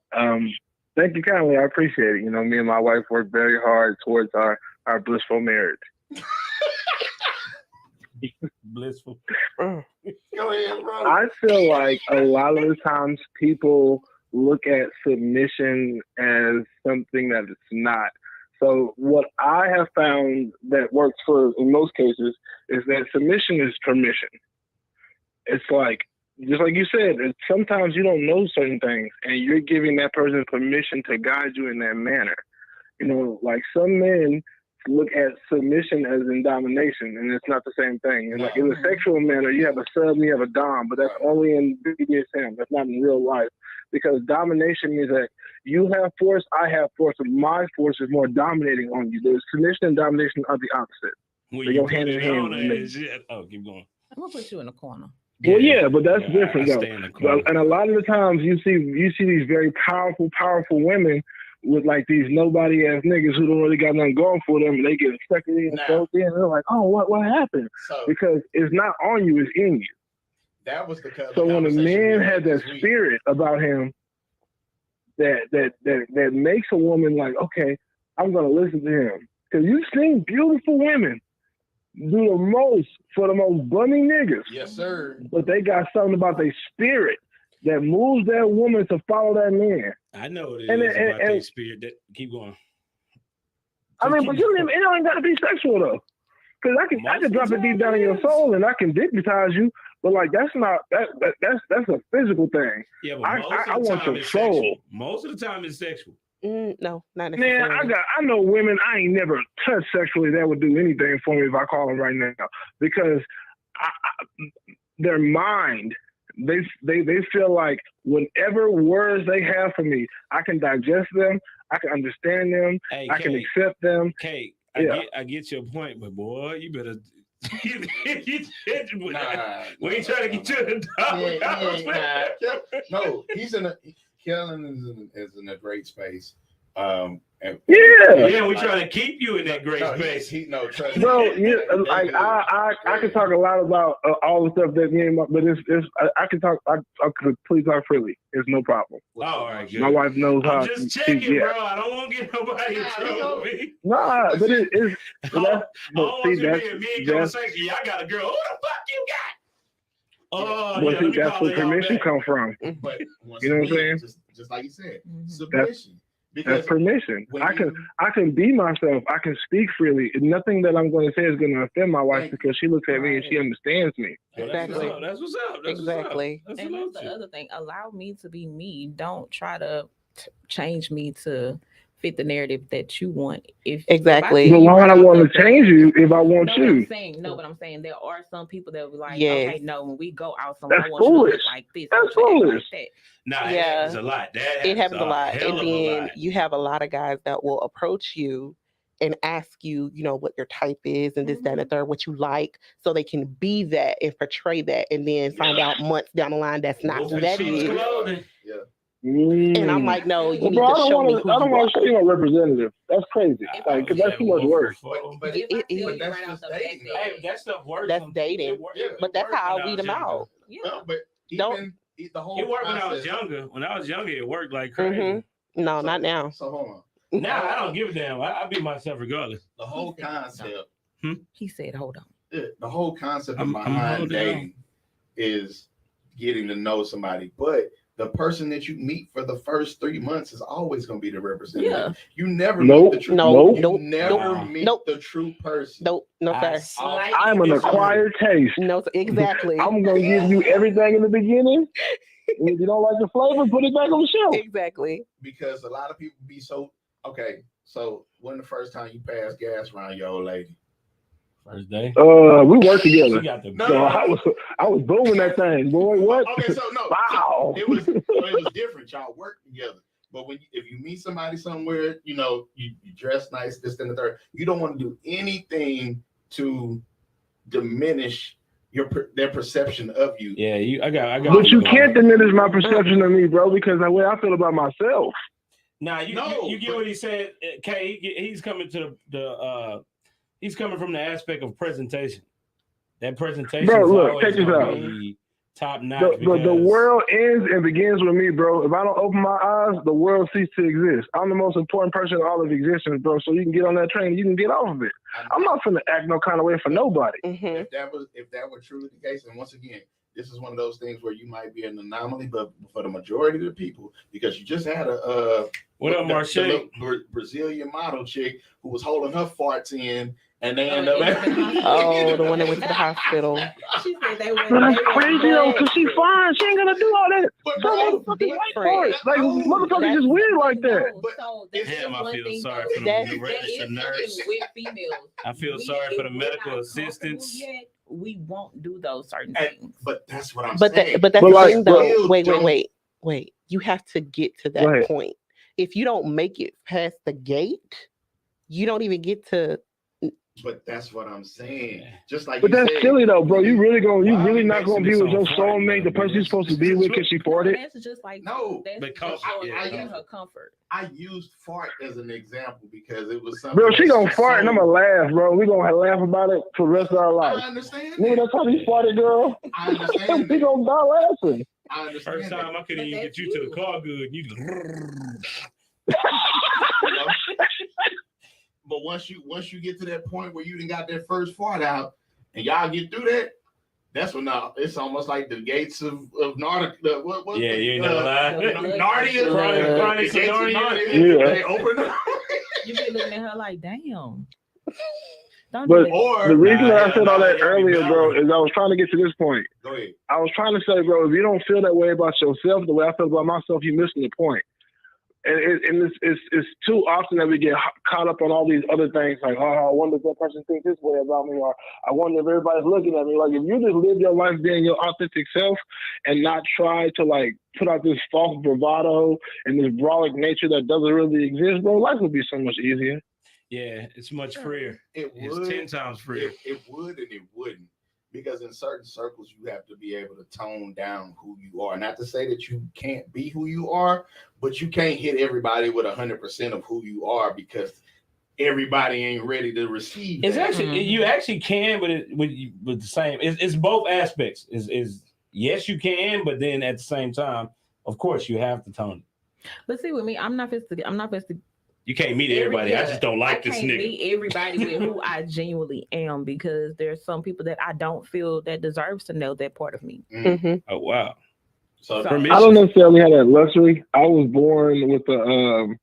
Thank you kindly. I appreciate it. You know, me and my wife work very hard towards our blissful marriage. Blissful. Go ahead, bro. I feel like a lot of the times people look at submission as something that it's not. So what I have found that works for in most cases is that submission is permission. It's like, just like you said, sometimes you don't know certain things and you're giving that person permission to guide you in that manner. You know, like some men look at submission as in domination, and it's not the same thing. And like in a sexual manner, you have a sub and you have a dom, but that's only in BDSM. That's not in real life. Because domination means that you have force, I have force, and my force is more dominating on you. There's submission and domination are the opposite. When they you go hand in hand. Oh, keep going. I'm gonna put you in the corner. Well, yeah, but that's different I though. And a lot of the times you see these very powerful women with like these nobody ass niggas who don't really got nothing going for them, and they get stuck in and soaked in. And they're like, oh, what happened? Because it's not on you, it's in you. That was the so when a man had that spirit about him that makes a woman like, okay, I'm gonna listen to him. Because you've seen beautiful women do the most for the most bummy niggas. Yes, sir. But they got something about their spirit that moves that woman to follow that man. I know what it is about their spirit. That keep going. I mean, but it don't got to be sexual though. Because I can drop it deep down in your soul and I can dignitize you, but like that's a physical thing. Yeah, but I want your soul. Sexual. Most of the time it's sexual. No, not necessarily. Man, I know women I ain't never touched sexually that would do anything for me if I call them right now, because their mind, they feel like whatever words they have for me, I can digest them, I can understand them, I can accept them. Kate, I get your point, but boy, you better. We ain't trying to get you in the dog. No, Kellen is in a great space, Yeah, we trying to keep you in that great space. Trust me. Bro, like I can talk a lot about all the stuff that me and but I can talk. I could please talk freely. It's no problem. All right, good. My wife knows how. I'm just checking, bro. I don't want to get nobody in trouble with me. Nah, but it's. I don't want you to be a mean conversation. Yeah, I got a girl. Who the fuck you got? Oh, yeah. See, that's where permission come from. But you know what I'm saying? Just like you said, submission. That's permission. I can be myself. I can speak freely. Nothing that I'm going to say is going to offend my wife because she looks at me and she understands me. Exactly. That's what's up. Exactly. And that's the other thing. Allow me to be me. Don't try to change me to fit the narrative that you want. Exactly. But why would I want to change you if I want you? But I'm saying there are some people that will be like, yes. Okay, no, when we go out somewhere, that's I want foolish. you to look like this. That's foolish. Like that. Nah, it happens a lot. It happens a lot. And then you have a lot of guys that will approach you and ask you, what your type is and this, that, and the third, what you like, so they can be that and portray that, and then find out months down the line that's not who that is. Yeah. And I'm like, no, you need to show me who I don't want to show you my representative. That's crazy. Like, because that's too much work. But that's just dating. Hey, that stuff works. That's dating. But that's how I weed them out. Yeah. But even the whole it worked when I was younger. When I was younger, it worked like crazy. No, not now. So hold on. Now I don't give a damn. I be myself regardless. The whole concept. He said, "Hold on." The whole concept behind dating is getting to know somebody, but the person that you meet for the first 3 months is always going to be the representative. Yeah. You never meet the true. You never meet the true person. No, sir. I'm an acquired taste. No, exactly. I'm going to give you everything in the beginning. And if you don't like the flavor, put it back on the shelf. Exactly. Because a lot of people be so okay. So when the first time you passed gas around your old lady? First day. We worked together. No. I was booming that thing, boy. What? Okay, so no. Wow. So it was different. Y'all worked together. But if you meet somebody somewhere, you dress nice, this, and the third, you don't want to do anything to diminish their perception of you. Yeah, I got. But you can't diminish my perception of me, bro, because the way I feel about myself. Nah, you get what he said. Kay, he's coming to he's coming from the aspect of presentation. That presentation, bro. Look, check this out. Top notch. The world ends and begins with me, bro. If I don't open my eyes, the world ceases to exist. I'm the most important person in all of existence, bro. So you can get on that train, you can get off of it. I'm not finna act no kind of way for nobody. If that were truly the case, and once again, this is one of those things where you might be an anomaly, but for the majority of the people, because you just had the Brazilian model chick who was holding her farts in. And they end up the one that went to the hospital. She said they went. That's crazy though, because she's fine. She ain't gonna do all that. But like motherfuckers just weird like that. Damn, I feel sorry for the registered nurse. I feel sorry for the medical assistants. We won't do those certain things. But that's what I'm saying. But that's the thing though. Wait. You have to get to that point. If you don't make it past the gate, you don't even get to. But that's what I'm saying. Just like. But that's silly though, bro. You really not gonna be with your soulmate, the person you're supposed to be with, because she farted. That's just like because her comfort. I used fart as an example because it was something. Bro, she gonna fart and I'm gonna laugh, bro. We gonna laugh about it for the rest of our life. I understand. Nigga, that's how he farted, girl. I understand. We gonna die laughing. I understand. First time I couldn't even get you to the car good. You. But once you get to that point where you done got that first fart out and y'all get through that, that's when now it's almost like the gates of Narnia. Yeah, you ain't never lied. Narnia. They open up. You be looking at her like, damn. But the reason that I said all that earlier, bro, is I was trying to get to this point. Go ahead. I was trying to say, bro, if you don't feel that way about yourself, the way I feel about myself, you're missing the point. And it's too often that we get caught up on all these other things, like, oh, I wonder if that person thinks this way about me, or I wonder if everybody's looking at me. Like, if you just live your life being your authentic self and not try to, like, put out this false bravado and this brolic nature that doesn't really exist, bro, life would be so much easier. Yeah, it's much freer. It's 10 times freer. It would and it wouldn't. Because in certain circles, you have to be able to tone down who you are. Not to say that you can't be who you are, but you can't hit everybody with 100% of who you are because everybody ain't ready to receive. It's that. actually you actually can, but with the same. It's both aspects. Is yes, you can, but then at the same time, of course, you have to tone it. But see, with me, I'm not supposed to. You can't meet everybody. I just don't like this I can't nigga. meet everybody with who I genuinely am because there's some people that I don't feel that deserves to know that part of me. Mm-hmm. Oh wow. So I don't necessarily have that luxury. I was born with the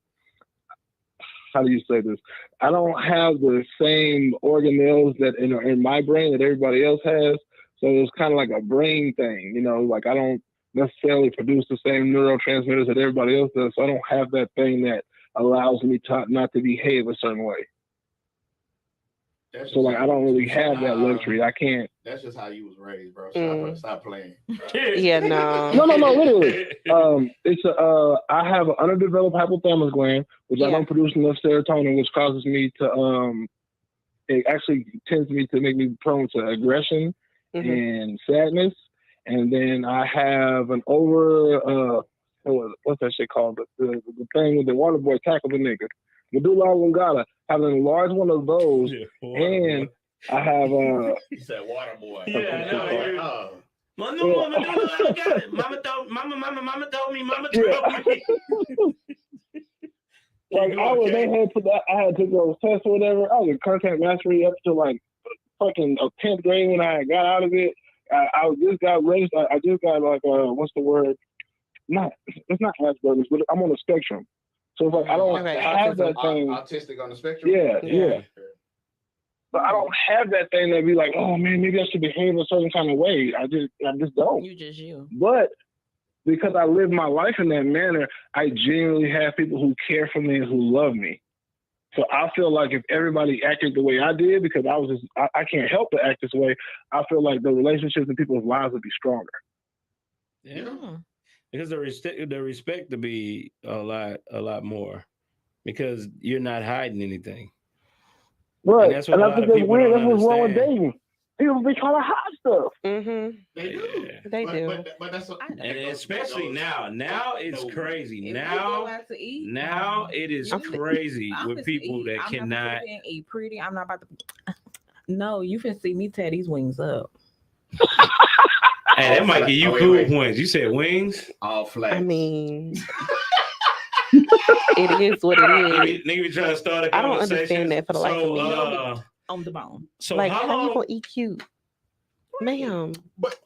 how do you say this? I don't have the same organelles that in my brain that everybody else has. So it's kind of like a brain thing, like I don't necessarily produce the same neurotransmitters that everybody else does. So I don't have that thing that allows me not to behave a certain way. So like I don't really have that luxury. I can't. That's just how you was raised, bro. Stop playing. Yeah, no. No, literally. It's I have an underdeveloped hypothalamus gland, which I don't produce enough serotonin, which causes me to it actually tends me to make me prone to aggression and sadness. And then I have an what's that shit called? The thing with the water boy tackle the nigga. Medulla oblongata. Having a large one of those, and I have He said water boy. Yeah, Mama told me. Like I had to take those tests or whatever. I was in contact mastery up to like fucking 10th grade when I got out of it. I just got raised. I just got like what's the word? It's not Asperger's, but I'm on the spectrum. So it's like I don't have that thing. Autistic on the spectrum. Yeah. But I don't have that thing that be like, oh man, maybe I should behave a certain kind of way. I just don't. You just you. But because I live my life in that manner, I genuinely have people who care for me and who love me. So I feel like if everybody acted the way I did, because I can't help but act this way, I feel like the relationships in people's lives would be stronger. Yeah. Because the respect to be a lot more, because you're not hiding anything. Right. And that's what I think that's weird. That's what's wrong with dating. People be trying to hide stuff. Mm-hmm. They do. They do. But that's and especially now. Now it's crazy. Now it is crazy with people that cannot eat pretty. I'm not about to. No, you can see me tear these wings up. Hey, that might give you cool points. You said wings? All flat. I mean, it is what it is. Nigga be trying to start a conversation. I don't understand that for the life of me. On the bone. So like, how you gonna eat cute, ma'am? But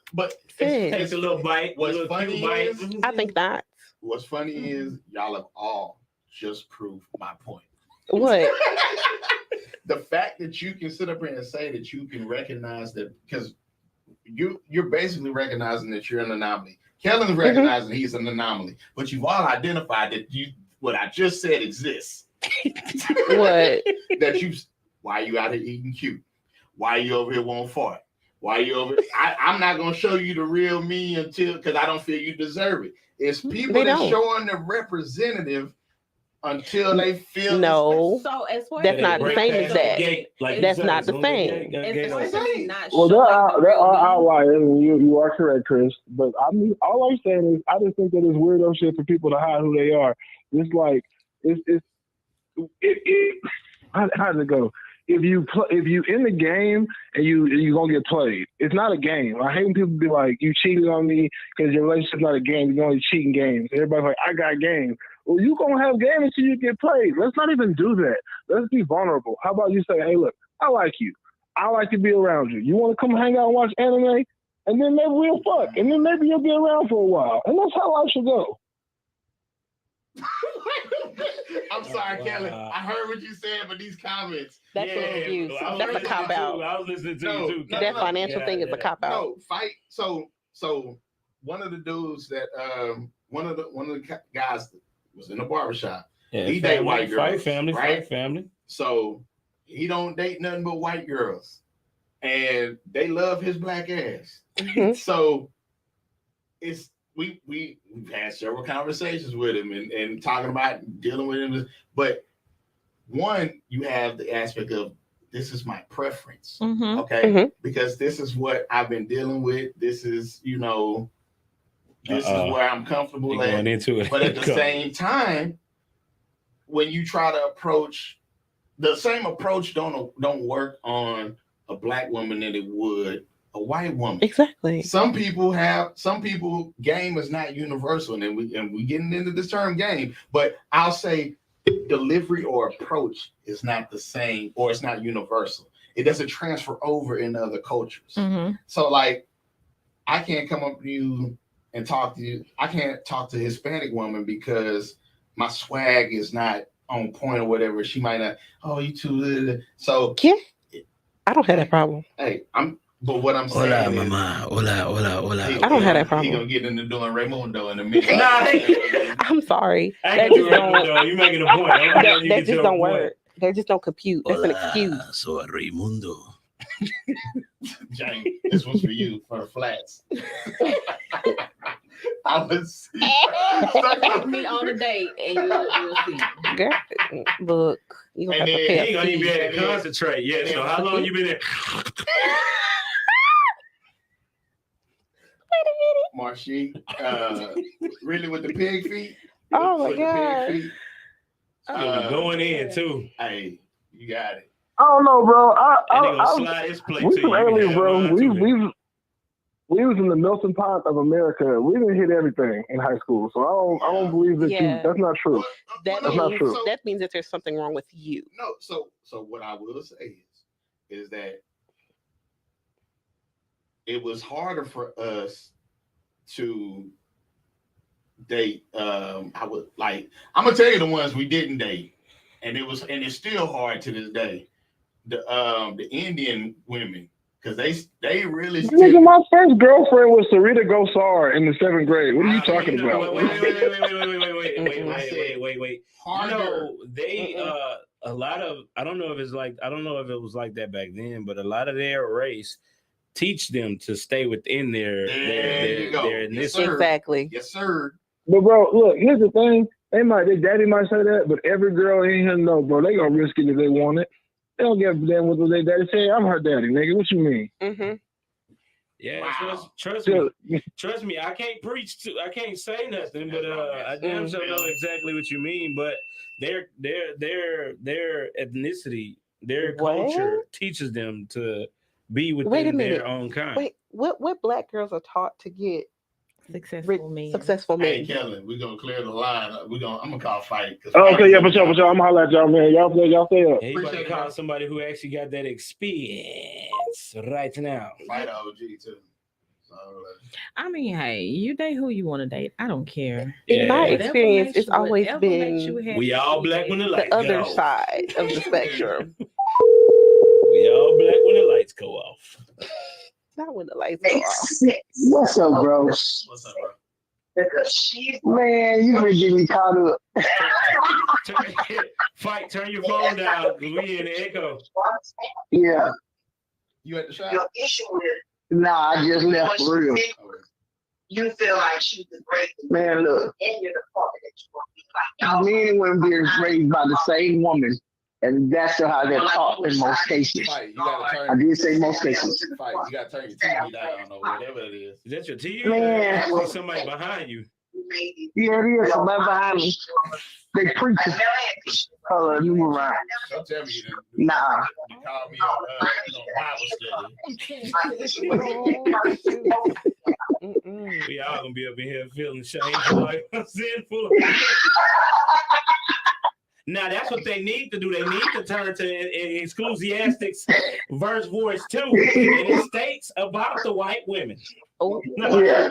it's a little bite. What's funny is, I think not. What's funny is y'all have all just proved my point. What? The fact that you can sit up here and say that you can recognize that, because you're basically recognizing that you're an anomaly. Kellen's recognizing he's an anomaly, but you've all identified that what I just said exists. What? Why you out here eating cute? Why you over here won't fart? Why you over? I'm not gonna show you the real me because I don't feel you deserve it. It's people that showing the representative until they feel no. So as far that's not the same as that. That's not the same. Well, there are outliers, and you are correct, Chris. But all I'm saying is, I just think that it's weirdo shit for people to hide who they are. It's like how does it go? If you in the game and you gonna get played, it's not a game. I hate when people be like, you cheated on me because your relationship's not a game. You're only cheating games. Everybody's like, I got game. Well, you gonna have game until you get played. Let's not even do that. Let's be vulnerable. How about you say, hey, look, I like you. I like to be around you. You want to come hang out and watch anime, and then maybe we'll fuck, and then maybe you'll be around for a while, and that's how life should go. I'm sorry, Kelly. I heard what you said, but these comments. That's an excuse. That's a cop out. I was listening to you too. That financial thing is a cop out. No, fight. So one of the dudes that one of the guys that was in the barbershop. Yeah, he date white girls. Fight family. So he don't date nothing but white girls, and they love his black ass. So it's. We've had several conversations with him and talking about dealing with him. But one, you have the aspect of this is my preference. Mhm. Okay. Mhm. Because this is what I've been dealing with. This is, this is where I'm comfortable You're going at. into it. But at the same time, when you try to approach the same approach don't work on a black woman than it would a white woman. Exactly. Some people game is not universal, and we getting into this term game, but I'll say delivery or approach is not the same, or it's not universal. It doesn't transfer over in other cultures. Mhm. So like I can't come up to you and talk to you. I can't talk to a Hispanic woman because my swag is not on point or whatever. She might not, oh, you too. So Yeah, I don't have that problem. Hey, but what I'm saying is, mama. Hola. I don't have that He problem. gonna get into doing Raymundo in a minute. I'm sorry. I That ain't just gonna do don't. Raymundo. You making a point. I'm letting you That get just your don't point. work. That just don't compute. That's an excuse. Soy Raymundo. Jane, this one's for you for the flats. I was Take me on a date and you'll see. Girl, look, you gonna And have to then pay He a ain't gonna even be fee. able to concentrate. Yeah. So how long you been there? Marshy, really with the pig feet. Oh my With the God. pig feet. Going in too. Hey, you got it. I don't know, bro. And he gonna slide his plate We to some you. aliens, Yeah, bro. mine too. We was in the melting pot of America. We didn't hit everything in high school, so I don't believe that Yeah. that's not true. That That's not means true. that means that there's something wrong with you. No, so what I will say is that it was harder for us to date. I'm gonna tell you the ones we didn't date, and it's still hard to this day. The Indian women, because they really Nigga, my first girlfriend was Sarita Gosar in the 7th grade. What are you talking about? Wait. They a lot of I don't know if it was like that back then, but a lot of their race teach them to stay within their Yes, sir. Exactly. Yes, sir. But bro, look, here's the thing. Their daddy might say that, but every girl in here know, bro, they gonna risk it if they want it. They don't give a damn what their daddy say. I'm her daddy, nigga. What you mean? Mm-hmm. Yeah, Wow. trust me. I can't say nothing, but I damn sure know exactly what you mean. But their ethnicity, their culture teaches them to be within their own kind. Wait, what black girls are taught to get Successful men. Hey, Kelly, we're gonna clear the line. I'm gonna call fight. Okay, yeah, for sure. I'm gonna holler at y'all, man. Y'all stay up. Hey, you better call somebody who actually got that experience right now. Fight OG too. So, I mean, hey, you date who you want to date. I don't care. In my Whatever experience, makes it's you- always whatever makes been you happy, We all black when the lights the other go. side of the spectrum. We all black when the lights go off. Not when the lights go off. What's up, bro? what's up, bro? Man, you gonna get me caught up. Turn your phone down because we in the echo. Yeah. You at the shop? Your issue with Nah, I just left for real. Okay. you feel like she's the greatest Man, look. in your department that you want to be like. Men and women being raised by the same woman, and that's how they're taught in most cases. Fight. You gotta turn. I did say most cases. Fight. You gotta turn your TV down or whatever it is. Is that your TV? Man. I see somebody behind you. Yeah, it is. Somebody behind me. They preaching. Hold on, you move around. Don't tell me you didn't. Nah. You called me on Bible study. We all gonna be up in here feeling shameful, like sinful. Now that's what they need to do. They need to turn to Ecclesiastics verse 2, and it states about the white women. Oh, Yeah.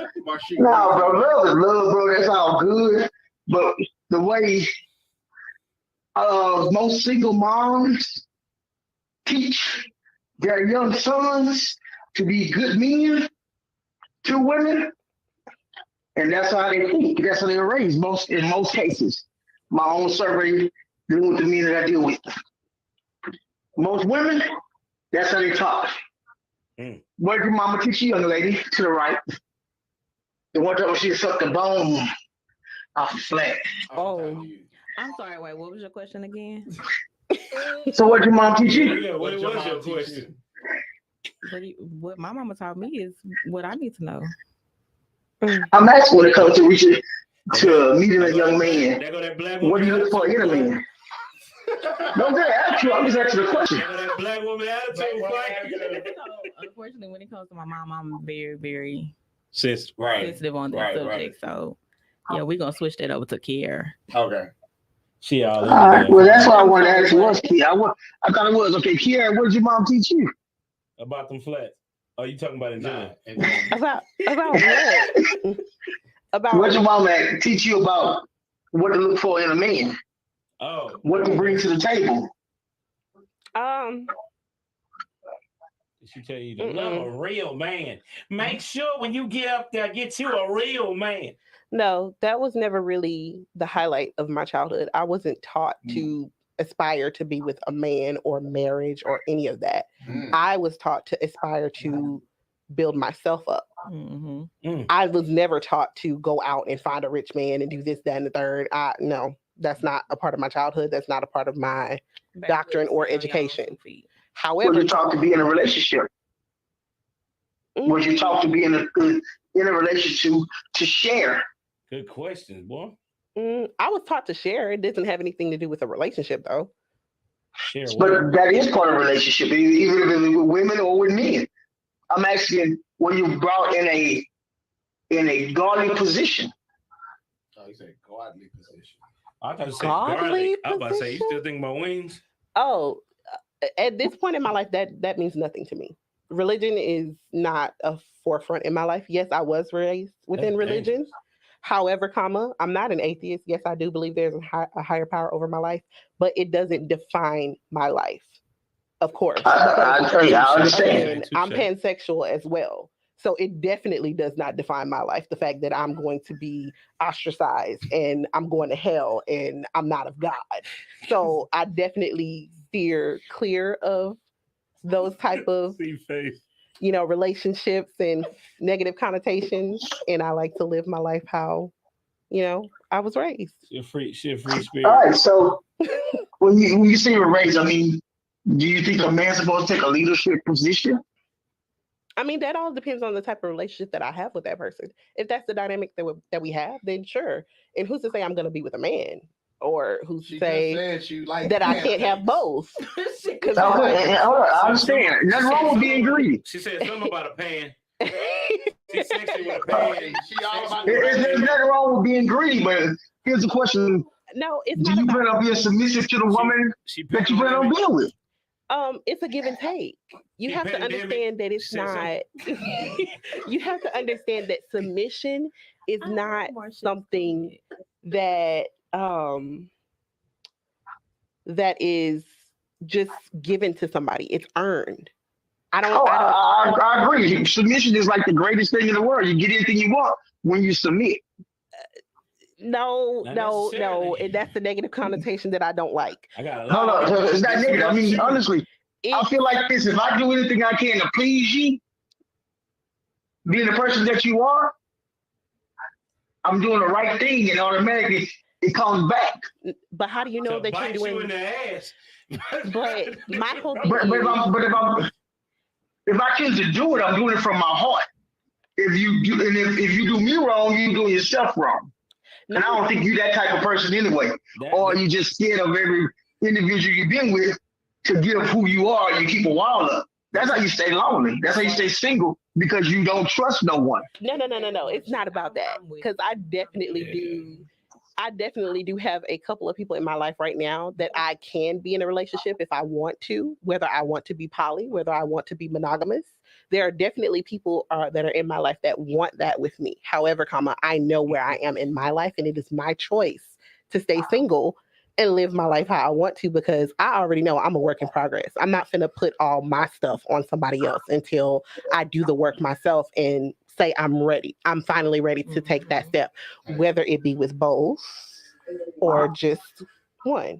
No, bro, love is love, bro. That's all good. But the way most single moms teach their young sons to be good men to women, and that's how they think. That's how they're raised in most cases. My own survey dealing with the men that I deal with. Most women, that's how they talk. What did your mama teach you, young lady? To the right. The one time she sucked the bone off the flat. Oh, I'm sorry. Wait, what was your question again? So what your mom teach you? Yeah, what What your was your mom teach you? question? What my mama taught me is what I need to know. I'm asking when it comes to reaching to meeting a There go young that man. there go that black What do woman you look for attitude, in a boy. man? No, I'm gonna ask you. I'm just asking a question. There go that black woman attitude, boy. So, unfortunately, when it comes to my mom, I'm very, very Sis, sensitive on that right, subject. So, yeah, we're gonna switch that over to Kiara. Okay. she all All in the right. damn Well, that's phone. why I I'm wanted to sorry, ask you. what? Was Kia? I thought it was okay. Kiara, what did your mom teach you? About them flats. Oh, you talking about in Nah. general? And then, About what? About What your mom teach you about what to look for in a man? Oh, What to bring to the table? she tell you to love a real man. Make sure when you get up there, get you a real man. No, that was never really the highlight of my childhood. I wasn't taught to aspire to be with a man or marriage or any of that. I was taught to aspire to build myself up. I was never taught to go out and find a rich man and do this, that, and the third. No, that's not a part of my childhood. That's not a part of my doctrine or education. Was However, you taught to be in a relationship? Was you taught to be in a relationship to share? Good questions, boy. I was taught to share. It doesn't have anything to do with a relationship, though. Share what? But that is part of a relationship, even if it's with women or with men. I'm asking, were you brought in a godly position? oh, you say godly position. I thought you said Godly garlic. I was about to say, you position? still thinking about wings? Oh, at this point in my life, that means nothing to me. Religion is not a forefront in my life. Yes, I was raised within That's religion. dangerous. However, I'm not an atheist. Yes, I do believe there's a higher power over my life, but it doesn't define my life, of course. I tell you, I understand. Again, I'm pansexual as well. So it definitely does not define my life. The fact that I'm going to be ostracized and I'm going to hell and I'm not of God. So I definitely steer clear of those type of relationships and negative connotations. And I like to live my life how, I was raised. She a free spirit. All right, so when you say you're raised, I mean, do you think a man's supposed to take a leadership position? I mean, that all depends on the type of relationship that I have with that person. If that's the dynamic that we have, then sure. And who's to say I'm going to be with a man? Or who's to say that I can't have both? Okay, hold on, I understand. Nothing wrong with being greedy. She said something about a pan. She's sexy with a pan. There's nothing wrong with being greedy, but here's the question. No, it's do not you about plan on being submissive to the woman that you plan on being with? It's a give and take. You have to understand that it's not. You have to understand that submission is not something that that is just given to somebody. It's earned. I agree. Submission is like the greatest thing in the world. You get anything you want when you submit. No, and that's the negative connotation that I don't like. I got Hold on, it's not negative. I mean, honestly, I feel like this. If I do anything I can to please you, being the person that you are, I'm doing the right thing, and automatically it comes back. But how do you know that you're doing? You in the ass. But my whole thing if I choose to do it, I'm doing it from my heart. If you do me wrong, you're doing yourself wrong. And I don't think you're that type of person anyway. Or you just scared of every individual you've been with to give who you are. You keep a wall up. That's how you stay lonely. That's how you stay single, because you don't trust no one. No. It's not about that. Because I definitely do have a couple of people in my life right now that I can be in a relationship if I want to, whether I want to be poly, whether I want to be monogamous. There are definitely people that are in my life that want that with me. However, I know where I am in my life, and it is my choice to stay single and live my life how I want to, because I already know I'm a work in progress. I'm not finna put all my stuff on somebody else until I do the work myself and say I'm ready. I'm finally ready to take that step, whether it be with both or just one.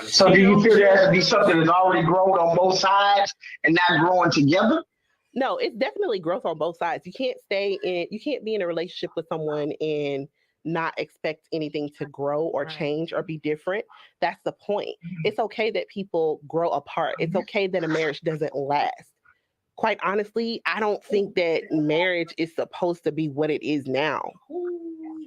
So do you feel there has to be something that's already grown on both sides and not growing together? No, it's definitely growth on both sides. You can't be in a relationship with someone and not expect anything to grow or change or be different. That's the point. It's okay that people grow apart. It's okay that a marriage doesn't last. Quite honestly, I don't think that marriage is supposed to be what it is now.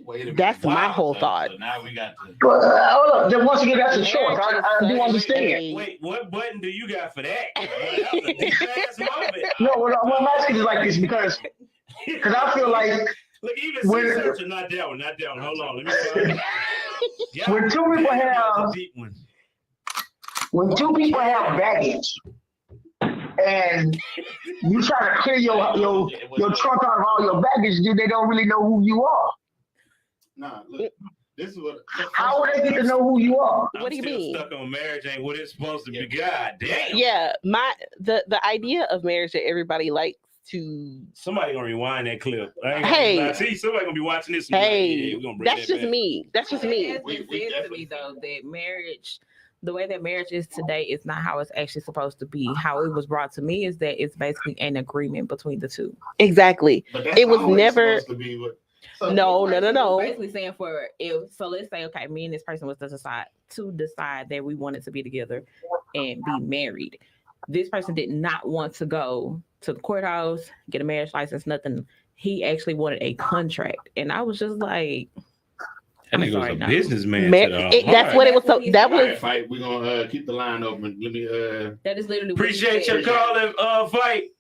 Wait a minute. That's my whole thought. So now we got to. Hold up. Then once again, that's a choice. I do understand. Wait, what button do you got for that? Boy, that was a deep-ass moment. No, what I'm asking is like this because I feel like look, even C-searcher, not that one. Hold on, let me find it. When two people have when two people have baggage and you try to clear your trunk out of all your baggage, they don't really know who you are. Nah, look, this is what. How would they get to know who you are? What do you mean? Stuck on marriage ain't what it's supposed to be. God damn. Yeah, the idea of marriage that everybody likes to. Somebody gonna rewind that clip. Hey, see, somebody gonna be watching this. Hey, we're gonna bring that's that just back. me. That's just me. It has been said to me though that marriage, the way that marriage is today, is not how it's actually supposed to be. How it was brought to me is that it's basically an agreement between the two. Exactly. It was never. To be what, so no. Basically saying let's say, okay, me and this person was to decide that we wanted to be together and be married. This person did not want to go to the courthouse, get a marriage license, nothing. He actually wanted a contract, and I was just like, that nigga was a businessman. That's what it was. So that was. Fight. We're gonna keep the line open. Let me. That is literally. Appreciate your calling. Fight.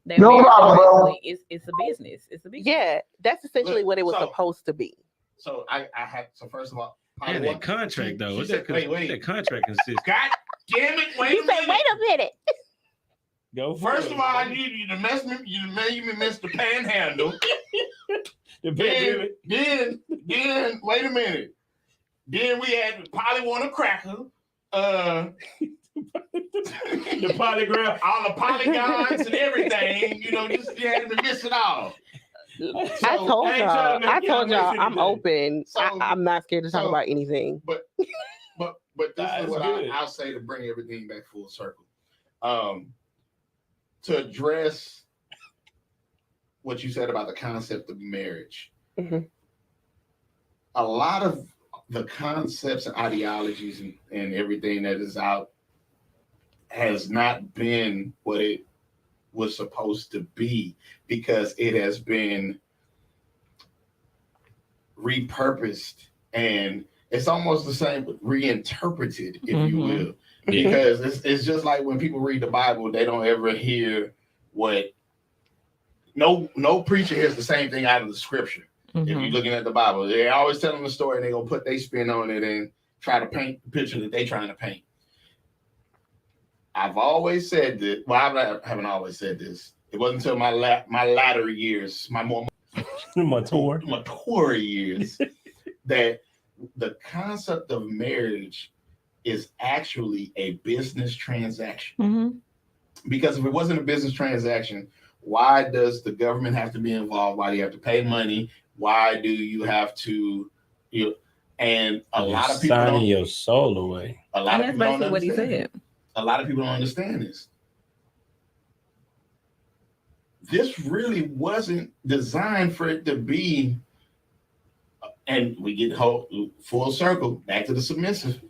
No problem, bro. It's a business. It's a business. Yeah, that's essentially what it was supposed to be. So I have. So first of all, and that contract though. What's that? Wait. That contract consists. God damn it! Wait a minute. Wait a minute. Go first of all, I need you to mess me. You made me miss the panhandle. Then wait a minute. Then we had Polly want a cracker. The polygraph, all the polygons and everything. You had to miss it all. So, I told y'all, I'm open. So, I'm not scared to talk about anything. But this is what I'll say to bring everything back full circle. To address what you said about the concept of marriage. Mm-hmm. A lot of the concepts and ideologies and everything that is out has not been what it was supposed to be because it has been repurposed, and it's almost the same, but reinterpreted, if you will. Because it's just like when people read the Bible, they don't ever hear what no preacher hears the same thing out of the scripture. If you're looking at the Bible, they're always telling the story and they're gonna put their spin on it and try to paint the picture that they're trying to paint. I've always said that. Well, I haven't always said this. It wasn't until my latter years, my more mature years, that the concept of marriage is actually a business transaction. Because if it wasn't a business transaction, why does the government have to be involved? Why do you have to pay money? Why do you have to? And a lot of people signing your soul away. A lot of people don't understand. What he said. A lot of people don't understand this. This really wasn't designed for it to be, and we get full circle back to the submissive.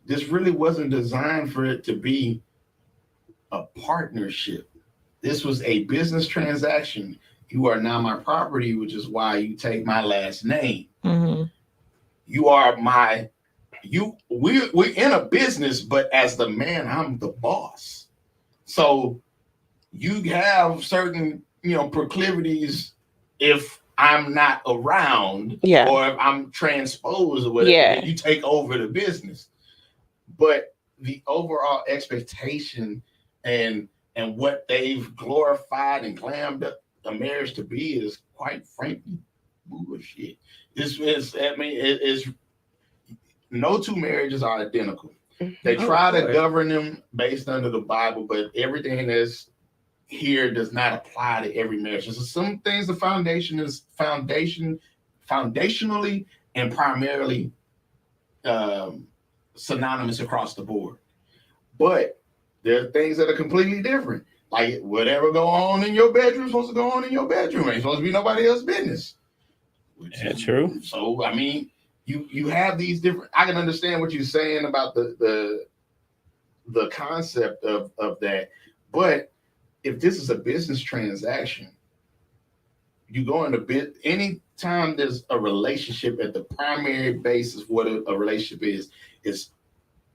This really wasn't designed for it to be a partnership. This was a business transaction. You are now my property, which is why you take my last name. You are we're in a business, but as the man, I'm the boss. So you have certain, proclivities if I'm not around, or if I'm transposed or whatever, you take over the business. But the overall expectation and what they've glorified and glammed up a marriage to be is, quite frankly, bullshit. It's no two marriages are identical. They try to govern them based under the Bible, but everything that's here does not apply to every marriage. So some things, the foundation is foundationally and primarily synonymous across the board. But there are things that are completely different. Like whatever go on in your bedroom is supposed to go on in your bedroom. Ain't supposed to be nobody else's business. Yeah, true. So I mean, you have these different. I can understand what you're saying about the concept of that, but if this is a business transaction, you go into bit anytime there's a relationship at the primary basis. What a relationship is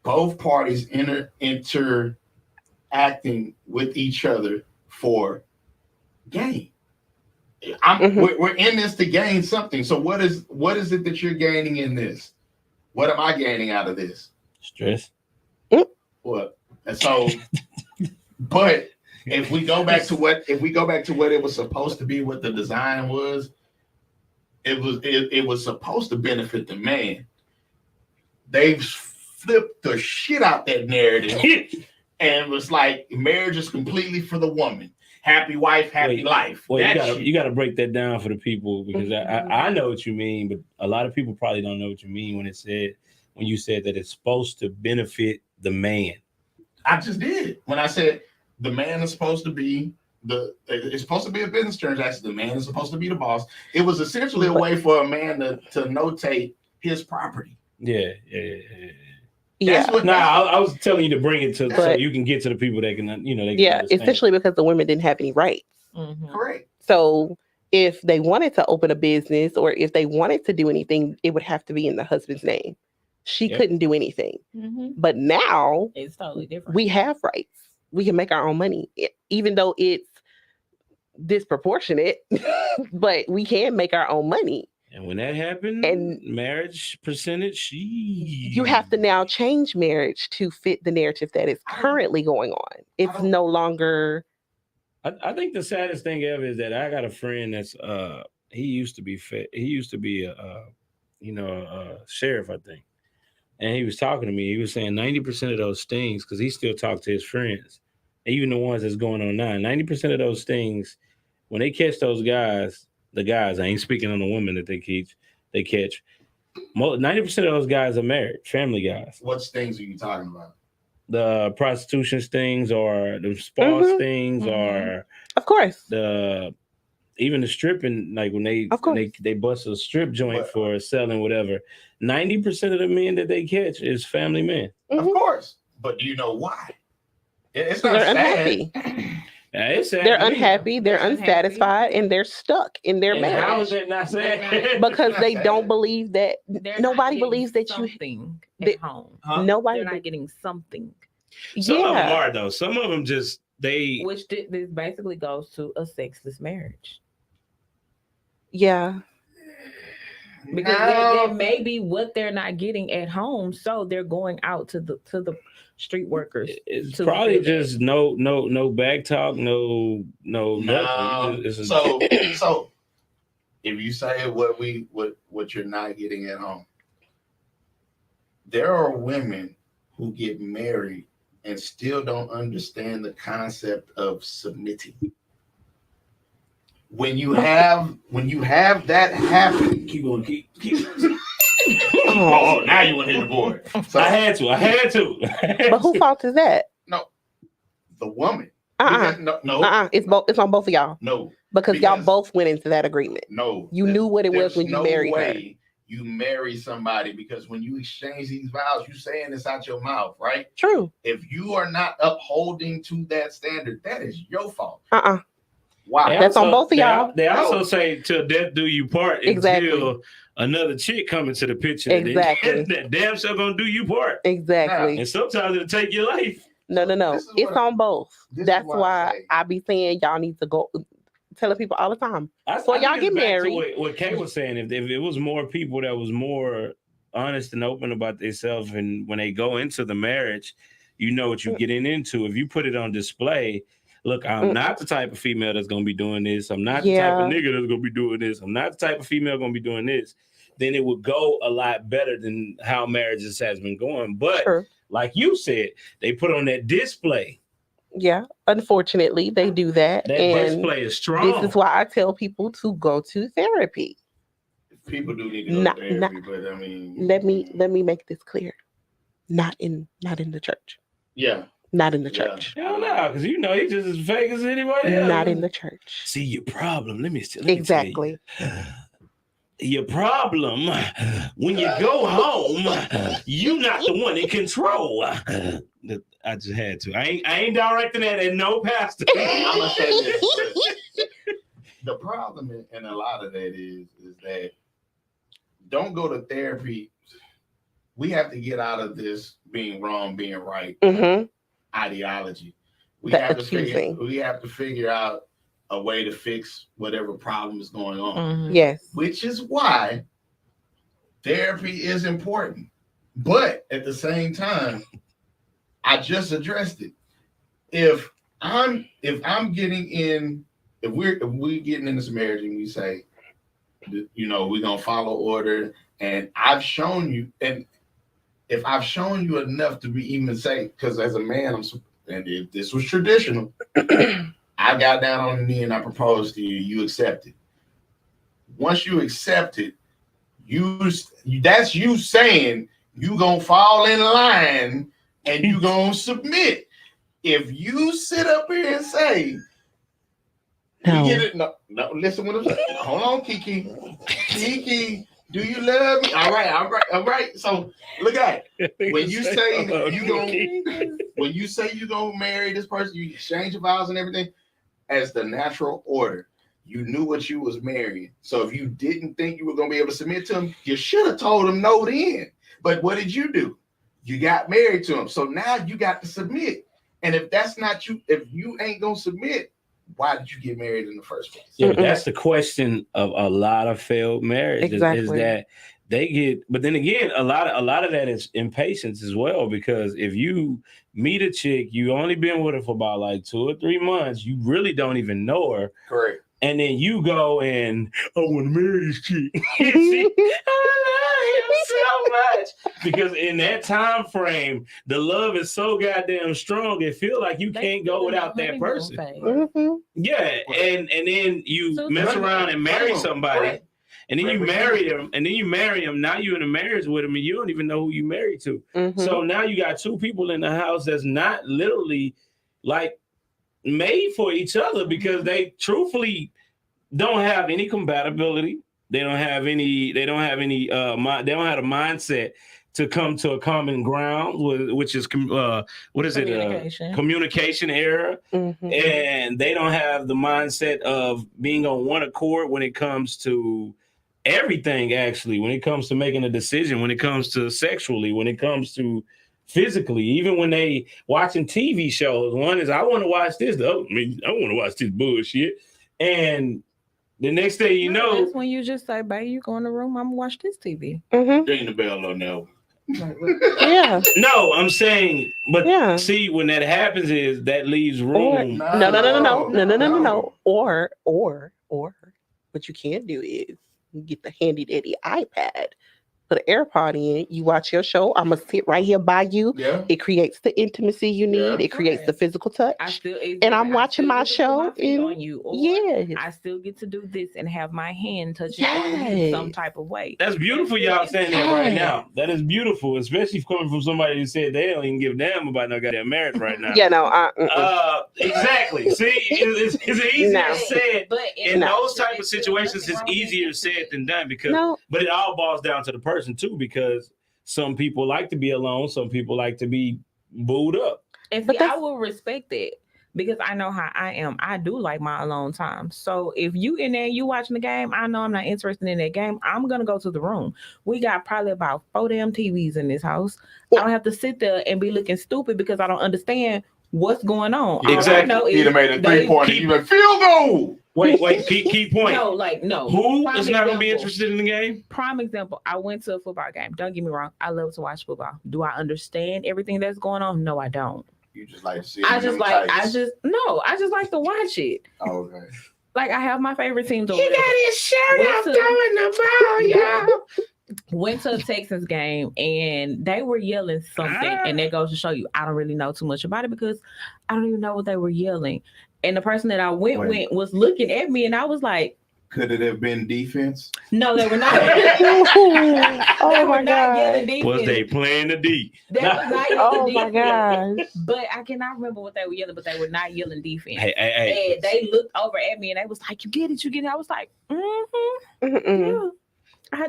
both parties interacting with each other for gain. We're in this to gain something. So what is it that you're gaining in this? What am I gaining out of this? Stress. What? And so, but if we go back to what it was supposed to be, what the design was, it was supposed to benefit the man. They've flipped the shit out that narrative and was like marriage is completely for the woman. Happy wife, happy life. Well, you gotta break that down for the people because I know what you mean, but a lot of people probably don't know what you mean when you said that it's supposed to benefit the man. I just did when I said the man is supposed to be it's supposed to be a business transaction. The man is supposed to be the boss. It was essentially a way for a man to notate his property. Yeah. I was telling you to bring it to so you can get to the people that can, essentially because the women didn't have any rights. Mm-hmm. Correct. So if they wanted to open a business or if they wanted to do anything, it would have to be in the husband's name. She couldn't do anything. Mm-hmm. But now it's totally different. We have rights. We can make our own money, even though it's disproportionate, but we can make our own money. And when that happens, and marriage percentage, you have to now change marriage to fit the narrative that is currently going on. It's no longer. I think the saddest thing ever is that I got a friend that's he used to be a sheriff, I think, and he was talking to me. He was saying 90% of those stings, because he still talked to his friends, even the ones that's going on now. 90% of those stings, when they catch those guys. The guys, I ain't speaking on the women that they catch. 90% of those guys are married, family guys. What stings are you talking about? The prostitution stings or the spa stings or of course. Even the stripping, like when they bust a strip joint for selling whatever. 90% of the men that they catch is family men. Of course. But do you know why? It's not they're sad. Unhappy. They're unhappy, they're unsatisfied, and they're stuck in their marriage. How is that not sad? Because they don't believe that nobody believes that something at home. Nobody they're not getting something. Some of them are though. Some of them just which this basically goes to a sexless marriage. Yeah. Because that may be what they're not getting at home, so they're going out to the street workers. It's probably just no back talk, no. So if you say what you're not getting at home, there are women who get married and still don't understand the concept of submitting. When you have that happen, keep. Oh, now you want to hit the board. So I had to. But whose fault is that? No, the woman. No. It's on both of y'all. No, because y'all both went into that agreement. No, you knew what it was when you married her. You marry somebody because when you exchange these vows, you saying this out your mouth, right? True. If you are not upholding to that standard, that is your fault. Wow, that's on both of y'all. They also say till death do you part. Until another chick coming to the picture. Exactly. That damn sure gonna do you part. Exactly. And sometimes it'll take your life. No. It's on both. That's why I be saying y'all need to go. Telling people all the time. So y'all get married. What Kay was saying, if it was more people that was more honest and open about themselves, and when they go into the marriage, you know what you're getting into. If you put it on display, look, I'm not the type of female that's going to be doing this. I'm not the type of nigga that's going to be doing this. I'm not the type of female going to be doing this. Then it would go a lot better than how marriages has been going. But like you said, they put on that display. Yeah, unfortunately, they do that. That display is strong. This is why I tell people to go to therapy. People do need to go to therapy, but I mean, let me make this clear. Not in the church. Yeah. Not in the church. Hell no, because you know he's just as fake as anybody else. Not in the church. See your problem. Let me exactly. your problem when you go home, you not the one in control. I just had to. I ain't directing that at no pastor. I'm gonna say this. The problem in a lot of that is that don't go to therapy. We have to get out of this being wrong, being right ideology. We have to figure out a way to fix whatever problem is going on. Yes. Which is why therapy is important. But at the same time, I just addressed it. If we're getting in this marriage and we say, we're gonna follow order, and I've shown you, and if I've shown you enough to be even say, because as a man, and if this was traditional, I got down on the knee and I proposed to you, you accepted. Once you accept it, that's you saying you gonna fall in line and you gonna submit. If you sit up here and say, no, listen what I'm saying. Hold on, Kiki. Kiki, do you love me? All right. So look at it. When you say you gonna marry this person, you exchange your vows and everything as the natural order. You knew what you was marrying. So if you didn't think you were gonna be able to submit to him, you should have told him no then. But what did you do? You got married to him. So now you got to submit. And if that's not you, if you ain't gonna submit, why did you get married in the first place? Yeah, but that's the question of a lot of failed marriages. Is that they get, but then again, a lot of that is impatience as well, because if you meet a chick, you only been with her for about like 2 or 3 months, you really don't even know her. Correct. And then you go and I want to marry this chick. I love him so much. Because in that time frame, the love is so goddamn strong, it feels like you can't go without that person. Yeah. And then you mess around and marry somebody. And then you marry him, Now you're in a marriage with him and you don't even know who you married to. So now you got 2 people in the house that's not literally like made for each other, because they truthfully don't have any compatibility. They don't have a mindset to come to a common ground, which is communication error. And they don't have the mindset of being on one accord when it comes to everything, actually, when it comes to making a decision, when it comes to sexually, when it comes to physically, even when they watching TV shows. One is, I want to watch this. The other, I want to watch this bullshit. And the next day, that's when you just say, babe, you go in the room, I'm gonna watch this TV. Ring the bell on no. Yeah. No, I'm saying, but see, when that happens, is that leaves room. No. Or what you can do is you get the handy dandy iPad, put an AirPod in, you watch your show. I'm gonna sit right here by you. Yeah. It creates the intimacy you need. It creates the physical touch. I'm watching my show. I still get to do this and have my hand touching on you some type of way. That's beautiful, y'all saying that right now. That is beautiful, especially coming from somebody who said they don't even give a damn about no goddamn marriage right now. Exactly. See, it's easier said, but in those type of situations, it's easier said than done, but it all boils down to the person too, because some people like to be alone, some people like to be booed up. And see, I will respect it, because I know how I am. I do like my alone time. So if you in there, you watching the game, I know I'm not interested in that game, I'm gonna go to the room. We got probably about 4 damn TVs in this house. I don't have to sit there and be looking stupid because I don't understand what's going on. Exactly. He made a 3-pointer. You went field goal. Wait, key point. No. Who is not going to be interested in the game? Prime example, I went to a football game. Don't get me wrong. I love to watch football. Do I understand everything that's going on? No, I don't. You just like to see it. I just like to watch it. Oh, okay. Like, I have my favorite teams. He got his shirt off throwing the ball, y'all. Went to a Texans game and they were yelling something, and that goes to show you I don't really know too much about it because I don't even know what they were yelling. And the person that I went was looking at me, and I was like, could it have been defense? No, they were not. Oh my God. Was they playing the D? Oh my gosh. But I cannot remember what they were yelling, but they were not yelling defense. Hey. And they looked over at me and they was like, you get it. I was like, yeah.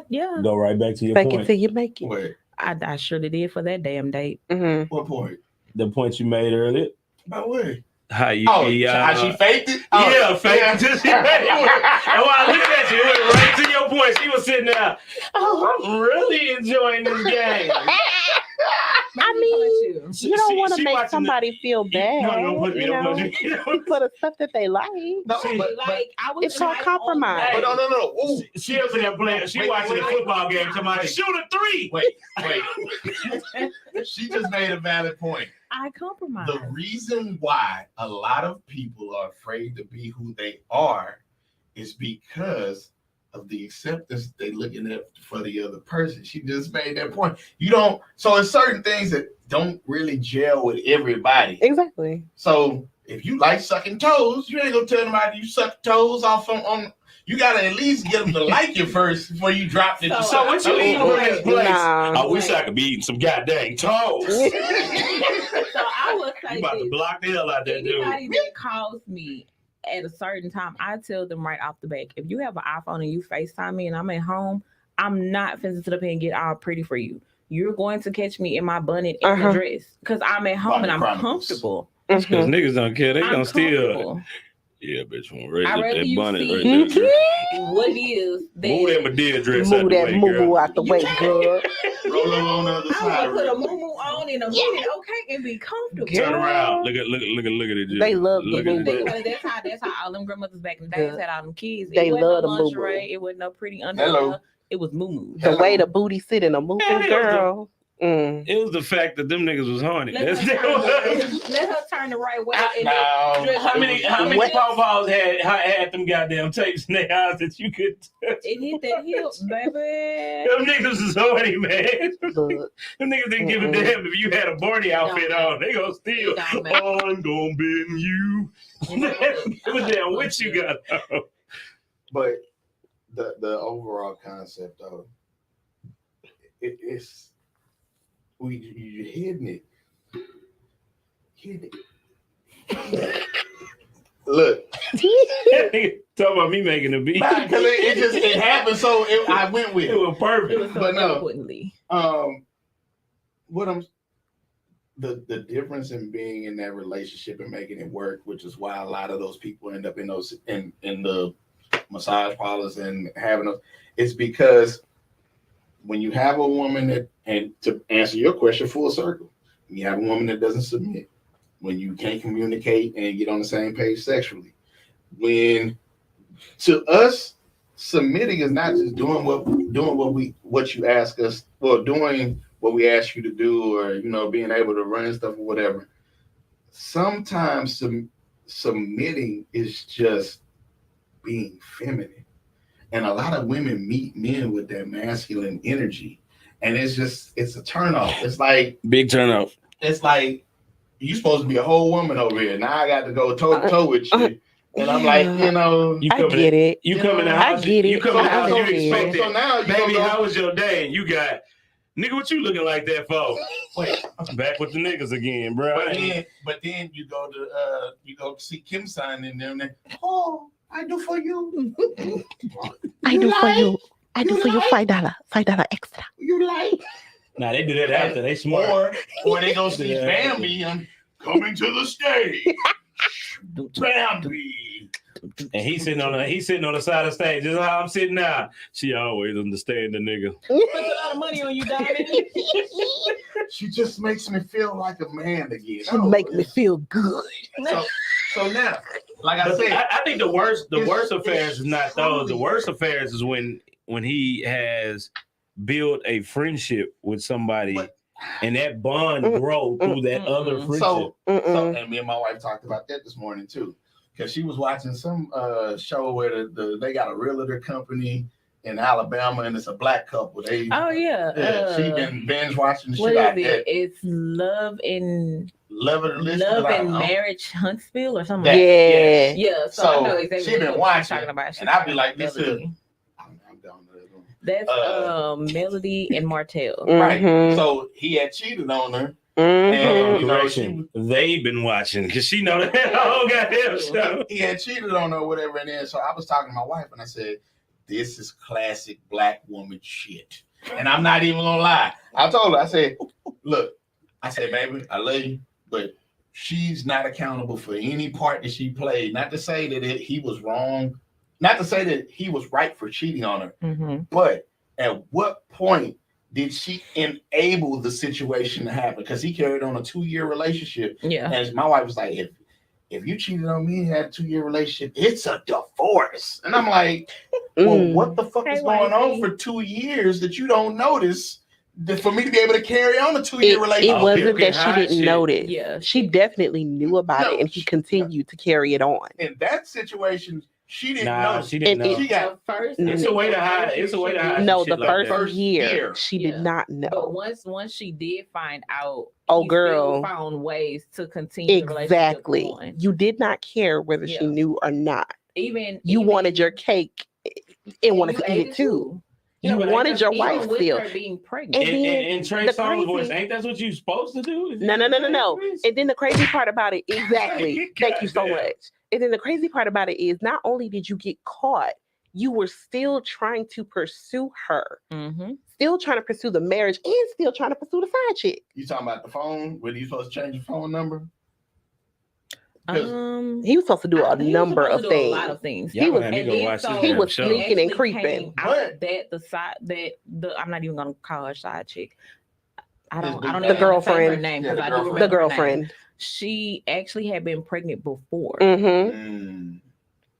Yeah, Go right back to your Fake it point. till you make it. Wait, I surely did for that damn date. Mhm. what point? The point you made earlier. About what? How you? Oh, how she faked it? Oh, Yeah, fake it till she made it. And while I looked at you, it went right to your point. She was sitting there. Oh, I'm really enjoying this game. I mean, you don't want to make watching somebody feel bad. No, don't put me. you Don't know, put me. for the stuff that they like. No, but I was It's called compromise. but no. Ooh. She was in there playing. She watching the football game. Somebody shoot a three. Wait. She just made a valid point. I compromise. The reason why a lot of people are afraid to be who they are is because of the acceptance they looking at for the other person. She just made that point. You don't. So it's certain things that don't really gel with everybody. Exactly. So if you like sucking toes, you ain't gonna tell nobody you suck toes off on. You gotta at least get them to like you first before you drop it. So what you eating from this place? Nah. I wish I could be eating some goddamn toes. So I would say You about to this. block the hell out that dude. Anybody that calls me at a certain time, I tell them right off the back, if you have an iPhone and you FaceTime me and I'm at home, I'm not finna sit up here and get all pretty for you. You're going to catch me in my bonnet and the dress because I'm at home and I'm comfortable. Because niggas don't care. They I'm gonna still. comfortable. Yeah, bitch, wanna raise I'd up rather that you bonnet see right there. what it is that Move that Medea dress out Move the that way, moo girl. out the way, girl. Roll on the other I side. would put a moo on in a minute, okay, and be comfortable. Turn around. Look at it. They love the Look at moo-moo. it. That's how all them grandmothers back in the days had all them kids. They It wasn't love no the moo-moo. lingerie. It wasn't no pretty underwear. Hello. It was moo. The way the booty sit in a moo Man, it was girl. It was the fact that them niggas was horny. Let That's her turn the right way. And No. How many pawpaws had them goddamn tapes in their eyes that you could touch? it hit that hip, baby. Them niggas is horny, man. Look, Them niggas didn't give a damn if you had a Barney outfit on. They gonna steal. It don't matter. I'm gonna bend you. It was damn what you got on. But the overall concept though, it's you hitting it. Look, Talk about me making a beat. because it happened, so I went with It it. was perfect. It was so But no. eloquently. What I'm the difference in being in that relationship and making it work, which is why a lot of those people end up in those in the massage parlors and having those, it's because when you have a woman that, and to answer your question full circle, you have a woman that doesn't submit, when you can't communicate and get on the same page sexually, when to us submitting is not just doing what you ask us, well, doing what we ask you to do, or being able to run stuff or whatever. Sometimes submitting is just being feminine. And a lot of women meet men with that masculine energy. And it's a turnoff. It's like Big turnoff. it's like you're supposed to be a whole woman over here. Now I got to go toe to toe with you. And I'm like, You I coming get it. You coming out. I get it. You coming out. You understand. expect so it. now you Baby, go, how was your day? And you got, nigga, what you looking like that for? wait. I'm back with the niggas again, bro. But then you go to see Kim sign in there and oh, I do for you. I do for you. I do for you $5 extra. You like? Nah, they do that after. They smart. Or they go see Bambi and coming to the stage. Bambi. And he's sitting on the side of the stage. This is how I'm sitting now. She always understand the nigga. Spent a lot of money on you, Diamond. She just makes me feel like a man again. She make me feel good. So now, like I said, I think the worst it's affairs is not those. The truly- worst affairs is when he has built a friendship with somebody and that bond grow through that other friendship. so and me and my wife talked about that this morning too, because she was watching some show where they got a realtor company in Alabama and it's a black couple. She been binge watching the What shit out is there. it? It's Love and Marriage Marriage Huntsville or something. That- Yeah. Yeah, so I know exactly she what been you're watching, talking about. and I'd be like, this is. Melody. I'm down there. That's Melody and Martell. Right. Mhm. So he had cheated on her. Mhm. And Correction. They've been watching because she know that whole goddamn show. he had cheated on her or whatever. And then so I was talking to my wife and I said, this is classic black woman shit. And I'm not even gonna lie. I told her, I said, look, I said, baby, I love you, but she's not accountable for any part that she played. Not to say that he was wrong, not to say that he was right for cheating on her, but at what point did she enable the situation to happen? Because he carried on a 2-year relationship. Yeah. And my wife was like, if you cheated on me and had a 2-year relationship, it's a divorce. And I'm like, well, what the fuck is going on for 2 years that you don't notice for me to be able to carry on a 2-year relationship? It wasn't that she didn't notice. Yeah. She definitely knew about it, and he continued to carry it on. In that situation, she didn't know. She didn't know. She got first. It's a way to hide. It's a way to hide. No, shit the like first that. year she did not know. But once she did find out, Oh, he girl. still found ways to continue the relationship Exactly. going. You did not care whether she knew or not. Even you wanted your cake and wanted to eat it too. You wanted your wife still. Her being pregnant. And Trey Songz voice, ain't that what you supposed to do? No. And then the crazy part about it, exactly. Thank you so much. And then the crazy part about it is not only did you get caught, you were still trying to pursue her. Still trying to pursue the marriage and still trying to pursue the side chick. You talking about the phone? Were you supposed to change your phone number? He was supposed to do a number of things. A lot of things. He was sneaking and creeping. I'm not even gonna call her side chick. I don't know the girlfriend. Her name, Yeah, I do remember the girlfriend. She actually had been pregnant before.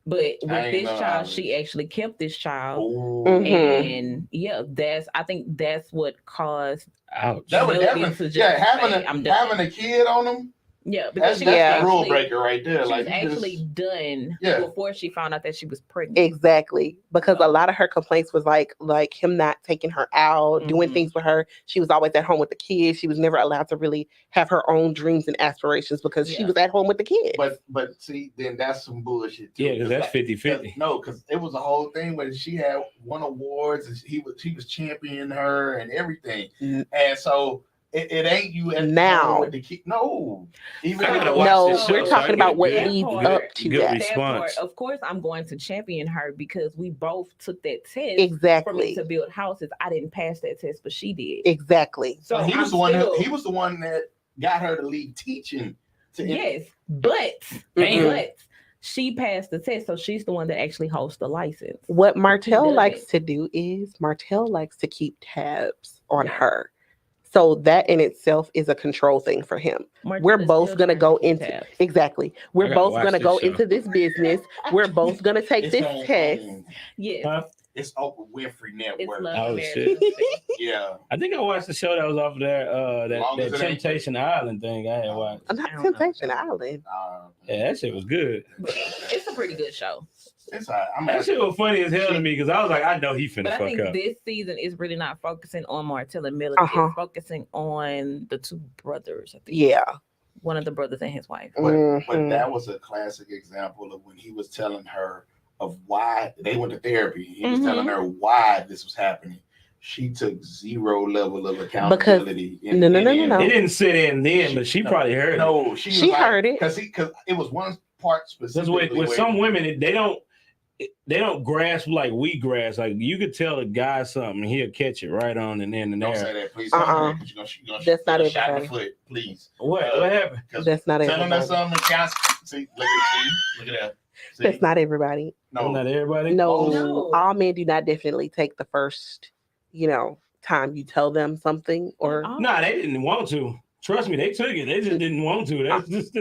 But with this child, she actually kept this child. And I think that's what caused that would definitely having a kid on them. Yeah, because that's the rule breaker right there. She like was actually done before she found out that she was pregnant. Exactly, because a lot of her complaints was like him not taking her out, doing things with her. She was always at home with the kids. She was never allowed to really have her own dreams and aspirations because she was at home with the kids. But see, then that's some bullshit too. Yeah, because that's 50-50. No, because it was a whole thing where she had won awards and he was championing her and everything, and so. It ain't you now. With the kid. No, we're talking about what leads up to good that. Response. Of course, I'm going to champion her because we both took that test exactly for me to build houses. I didn't pass that test, but she did. Exactly. So he was the one that got her to leave teaching. But she passed the test, so she's the one that actually holds the license. What Martell likes to do is Martell likes to keep tabs on her. So that in itself is a control thing for him. We're both going to go into We're both going to go into this business. We're both going to take this test. It's Oprah Winfrey Network. Oh shit! Yeah, I think I watched the show that was off of there. That Temptation Island thing I had watched. Not Temptation Island. Yeah, that shit was good. It's a pretty good show. That shit was funny as hell to me because I was like, I know he finna fuck up. I think this season is really not focusing on Martell and Miller. It's focusing on the two brothers. I think. Yeah. One of the brothers and his wife. But that was a classic example of when he was telling her of why they went to therapy. He was telling her why this was happening. She took zero level of accountability. No. It didn't sit in then, but she probably heard it. No, she heard it because it was one part specifically. With some women, they don't grasp like we grasp. Like you could tell a guy something, he'll catch it right on and then and there. Don't say that, please. That's not everybody. Shot in the foot, please. What happened? That's not everybody. everybody. Tell them something. See, look at that. See? That's not everybody. No, not everybody. No, all men do not definitely take the first, time you tell them something or. No, they didn't want to. Trust me, they took it. They just didn't want to. That's just.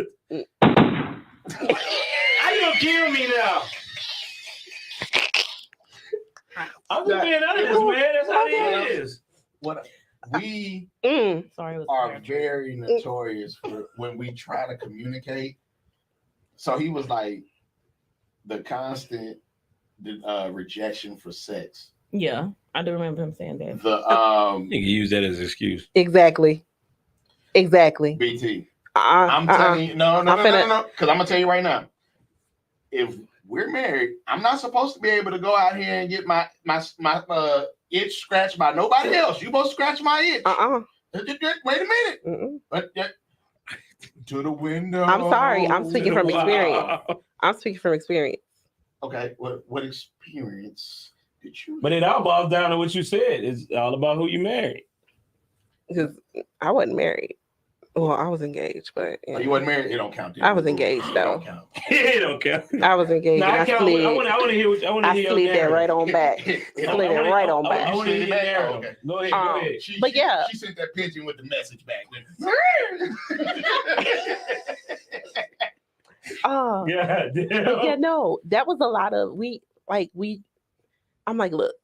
How you gonna kill me now? I'm just being honest, man. That's how it is. What we are very notorious for when we try to communicate. So he was like the constant rejection for sex. Yeah, I do remember him saying that. You can use that as an excuse. Exactly. BT. I'm telling you, no. Because I'm gonna tell you right now. If we're married, I'm not supposed to be able to go out here and get my itch scratched by nobody else. You both scratch my itch. Wait a minute. But to the window. I'm sorry. I'm speaking from experience. Okay. What experience But it all boils down to what you said. It's all about who you marry. Because I wasn't married. Well, I was engaged, but Oh, you wasn't married? It don't count. I was engaged It though. don't count. It don't count. I was engaged. No, And I slid. want to hear. I want to I hear. slid that right on back. It Slid don't- it right on back. I want to hear your narrative. Oh, okay. Go ahead. Go ahead. But yeah. She sent that pigeon with the message back. Yeah. But yeah, no, that was a lot of I'm like, look,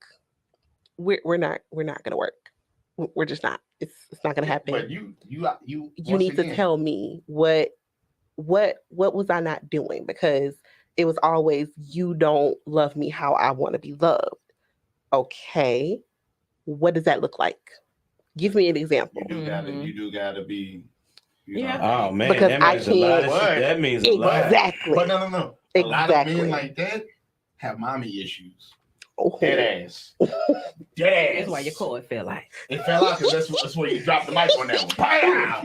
we're not gonna work. We're just not. It's not gonna happen. But you You need to tell me what was I not doing, because it was always, you don't love me how I want to be loved. Okay, what does that look like? Give me an example. You do gotta be. You know, Oh man, Because that I means a lot of can't- shit. That means a lot. Exactly. But no. A lot of Exactly. men like that have mommy issues. Oh. Dead ass. Dead ass. That's why your cord fell out. It fell out because that's where you dropped the mic on that one. Pow!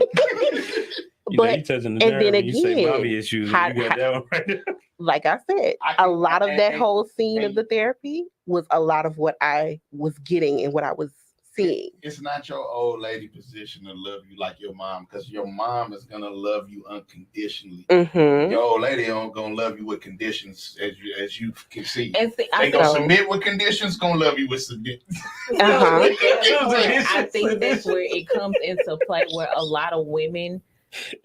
But you touching the and nerve then when you say again, mommy issues. how- You got that one right there. like I said, I a can- lot of that and- whole scene of and- the therapy was a lot of what I was getting and what I was seeing. It's not your old lady position to love you like your mom, because your mom is gonna love you unconditionally. Mm-hmm. Your old lady ain't gonna love you with conditions, as you can see. And see, They gonna know. submit with conditions, gonna love you with submit. Uh-huh. I think that's where it comes into play, where a lot of women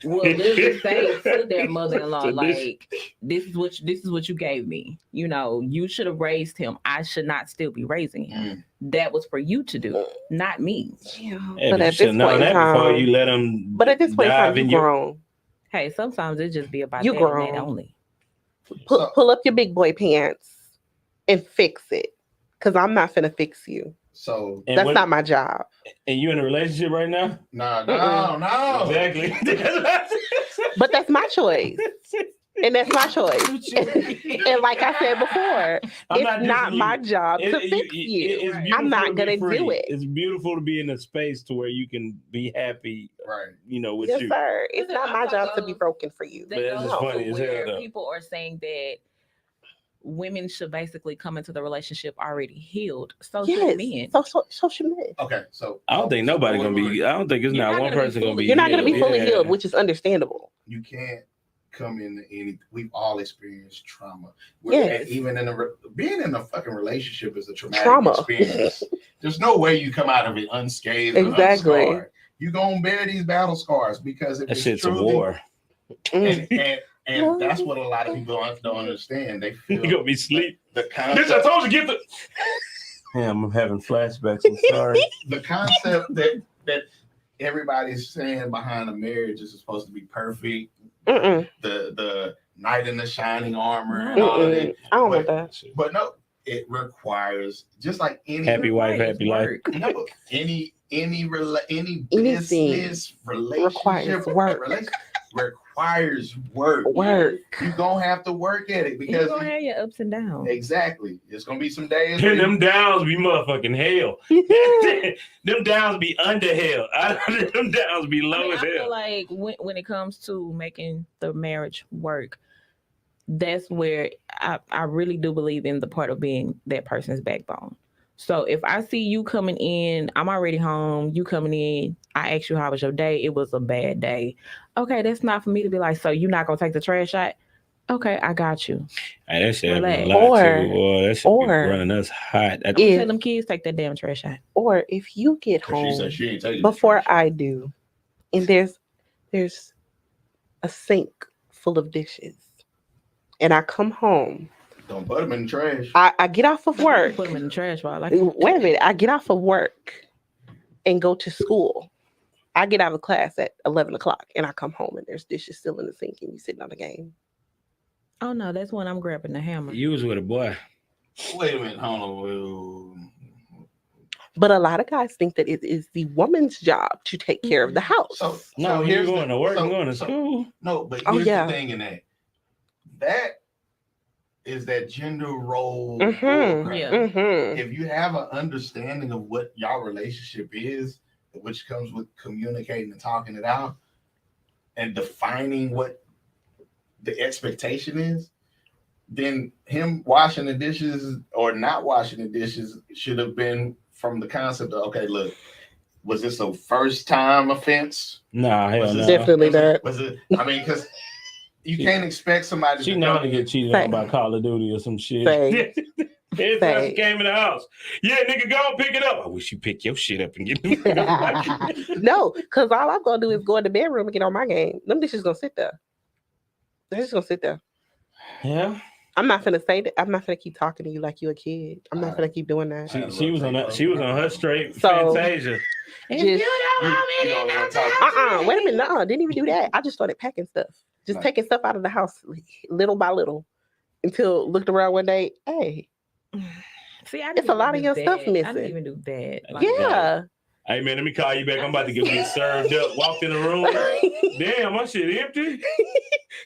will literally say to their mother-in-law, like, this is what you gave me. You know, you should have raised him. I should not still be raising him. That was for you to do, not me. Yeah, Yeah, but you at should this know point in that before time, you let them. but at this point in time, you grown. Hey, sometimes it just be about You that grown. and that only. Pull up your big boy pants and fix it, because I'm not finna fix you. So And That's what- not my job. And you in a relationship right now? no. Exactly. But that's my choice. And that's my choice. And like I said before, it's not my job to fix you. I'm not gonna do it. It's beautiful to be in a space to where you can be happy, Right. you know, with Yes, you. sir. It's not my job to be broken for you. But that's just funny as hell, where though. people are saying that women should basically come into the relationship already healed. So should men. So should men. Okay, so I don't think nobody gonna be. I don't think it's You're not not one gonna be person gonna be. You're not gonna be fully Yeah. healed, which is understandable. you can't come into any. We've all experienced trauma. Yes. Even being in a fucking relationship is a traumatic Trauma. experience. There's no way you come out of it unscathed. Exactly. Or unscarred. You gonna bear these battle scars, because if That it's shit's a truly- war. And that's what a lot of people don't understand. They You feel gonna be sleep. the Bitch, I concept, told you get the. Damn, I'm having flashbacks. I'm sorry. the concept that everybody's saying behind a marriage is supposed to be perfect. Mm-mm. The knight in the shining armor and all of Mm-mm. that. I don't want that. But no, it requires, just like any Happy wife, happy life. no, any Anything business relationship requires work. requires work. Work. You gonna have to work at it, You're because gonna have your ups and downs. exactly, it's gonna be some days where And them you- downs be motherfucking hell. Them downs be under hell. Them downs be low I mean, as I feel hell. like when it comes to making the marriage work, that's where I really do believe in the part of being that person's backbone. So if I see you coming in, I'm already home, you coming in, I ask you how was your day, it was a bad day. Okay, that's not for me to be like, so you're not gonna take the trash out? Okay, I got you. Hey, that shit happen a Relax. lot Or- too. Boy, that shit be or- running us hot. I'm If- tell them kids take that damn trash out. Or if you get 'cause she home said she ain't taking before the trash. I do, and there's a sink full of dishes, and I come home, Don't put them in the trash. I get off of work. Put them in the trash while like Wait a minute, I get off of work and go to school. I get out of class at 11 o'clock, and I come home and there's dishes still in the sink, and you sitting on the game. oh no, that's when I'm grabbing the hammer. You was with a boy. Wait a minute, hold on. But a lot of guys think that it is the woman's job to take care of the house. So No, here's you're going to work and going to so- school. No, but Oh, here's yeah. the thing in that is that gender role. Mhm. bullcrap. Yeah. Mm-hmm. If you have an understanding of what y'all relationship is, which comes with communicating and talking it out and defining what the expectation is, then him washing the dishes or not washing the dishes should have been from the concept of, okay, look, was this a first time offense? Nah, hell no. Definitely not. Was it? I mean, because you can't expect somebody She to know come how to get cheated on by Call of Duty or some shit. Thanks. Every time she came in the house, yeah, nigga, go and pick it up. I wish you pick your shit up and get me. No, because all I'm gonna do is go in the bedroom and get on my game. Them dishes gonna sit there. They're just gonna sit there. Yeah. I'm not gonna say that. I'm not gonna keep talking to you like you a kid. I'm not gonna keep doing that. She was on that. She was on her straight So, Fantasia. Just, you don't want me to wait a minute. No, didn't even do that. I just started packing stuff. Just taking stuff out of the house little by little until looked around one day. Hey, see, it's a lot of your stuff missing. I didn't even do that. Like, yeah. Hey man, let me call you back. I'm about to get served up. Walked in the room. Damn, my shit empty.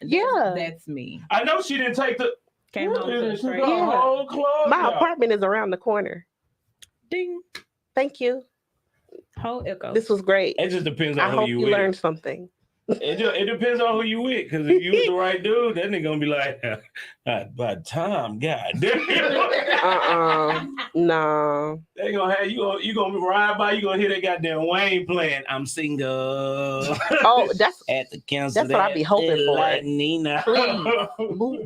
Yeah, that's me. I know she didn't take the. Came home to the straight. Whole clothes my out. apartment is around the corner. Ding. Thank you. Whole echo. This was great. It just depends I on who hope you you with. learned something. It depends on who you with, because if you with the right dude, that nigga gonna be like, by time, god damn. No. They gonna have you gonna ride by, you gonna hear that goddamn Wayne playing. I'm single. Oh, that's at the council. That's what I be hoping for. Like Nina. Please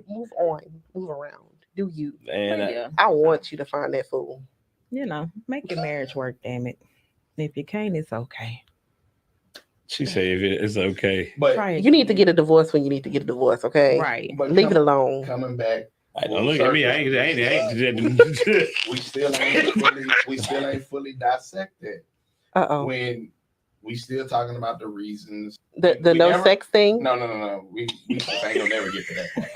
move on, move around. Do you? Man, I want you to find that fool. You know, make your marriage work. Damn it. If you can't, it's okay. She said it's okay. But you need to get a divorce when you need to get a divorce, okay? Right. But leave it alone. Coming back. I don't look at me. I ain't. we still ain't fully dissected. When we still talking about the reasons. The no never, sex thing? No. We just ain't gonna never get to that point.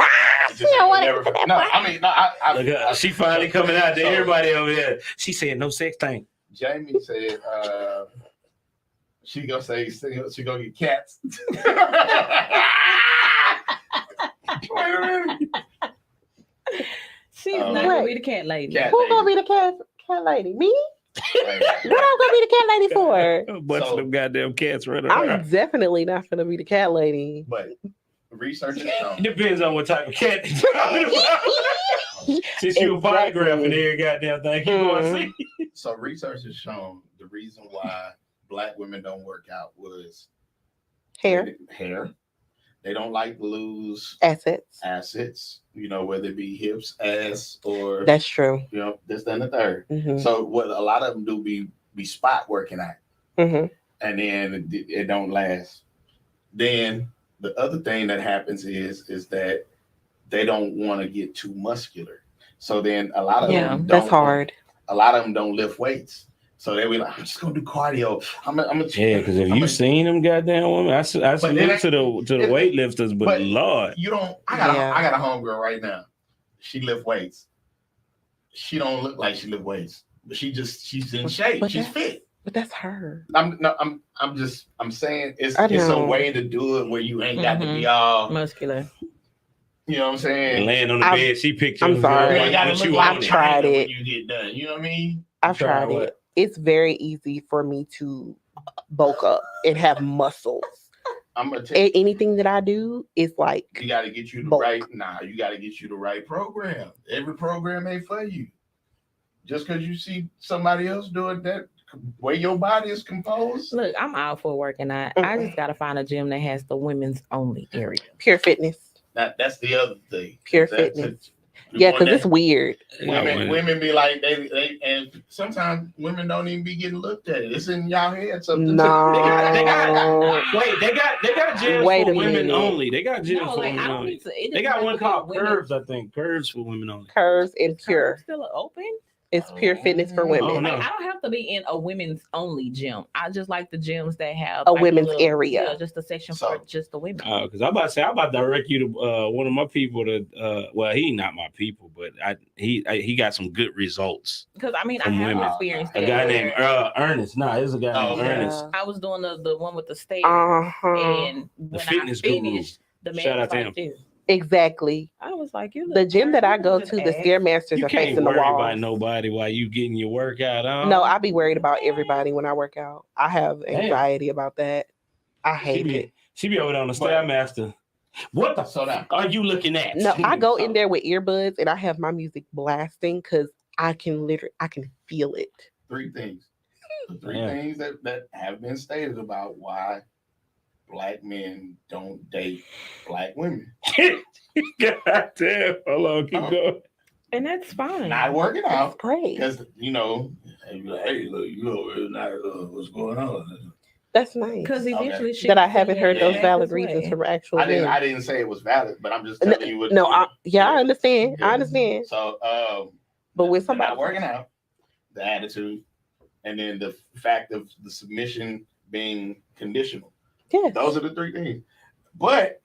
No, she finally coming out to everybody over there. She said no sex thing. Jamie said she gonna say she gonna get cats. Wait a minute. She's not gonna be the cat lady. Who gonna be the cat lady? Me? What I'm gonna be the cat lady for? A bunch of them goddamn cats running around. I'm definitely not gonna be the cat lady. But research has shown. It depends on what type of cat you're talking about. Since you a polygraph and every goddamn thing you gonna see. So research has shown the reason why Black women don't work out was hair. They don't like to lose assets. You know, whether it be hips, ass, or that's true. You know, this, then the third. Mm-hmm. So what a lot of them do be spot working out, and then it don't last. Then the other thing that happens is that they don't want to get too muscular. So then a lot of them that's hard. A lot of them don't lift weights. So they be like, I'm just gonna do cardio. I'm gonna because if you seen them goddamn women, I salute to the weightlifters, but Lord, you don't. I got a homegirl right now. She lift weights. She don't look like she lift weights, but she's in shape. She's fit. But that's her. I'm saying it's a way to do it where you ain't got to be all muscular. You know what I'm saying? And laying on the bed, she pictures. I'm sorry. I've tried it. When you get done, you know what I mean? I've tried it. It's very easy for me to bulk up and have muscles. I'm gonna tell you, anything that I do is like you got to get you the right. Nah, you got to get you the right program. Every program ain't for you. Just because you see somebody else doing that, way your body is composed. Look, I'm all for working out. I just got to find a gym that has the women's only area. Pure Fitness. That's the other thing. Pure Fitness. Yeah, because it's weird. Women be like they and sometimes women don't even be getting looked at. It's in y'all head something. No. They got gyms for women only. They got gyms for women only. They got one called Curves, I think. Curves for women only. Curves and Pure. Still open? It's Pure Fitness for women. Oh, no. I don't have to be in a women's only gym. I just like the gyms that have a women's area. Yeah, just a section for just the women. Because I'm about to direct you to one of my people that he not my people, but he got some good results. Because I have experience. A guy named Ernest. It's a guy named Ernest. I was doing the one with the stairs. And the fitness guru. The man Shout out to him. Exactly. I was like, the gym that I go to, the Stairmasters are facing the wall. You can't worry about nobody while you getting your workout on. No, I be worried about everybody when I work out. I have anxiety about that. I hate it. She be over there on the Stairmaster. What the So now, are you looking at? No, I go in there with earbuds and I have my music blasting because I can feel it. three things. The three Yeah. things that have been stated about why black men don't date black women. God damn. Hold on, keep going. And that's fine. Not working That's out. great. Because, you know, hey, look, you over here not what's going on. That's nice. Because eventually Okay. That I haven't heard those Yeah. valid reasons from actual I men. didn't say it was valid, but I'm just telling you what. No, I Yeah. understand. Yeah. I understand. So, But with they're not somebody working out, the attitude, and then the fact of the submission being conditional. yes. Those are the three things. But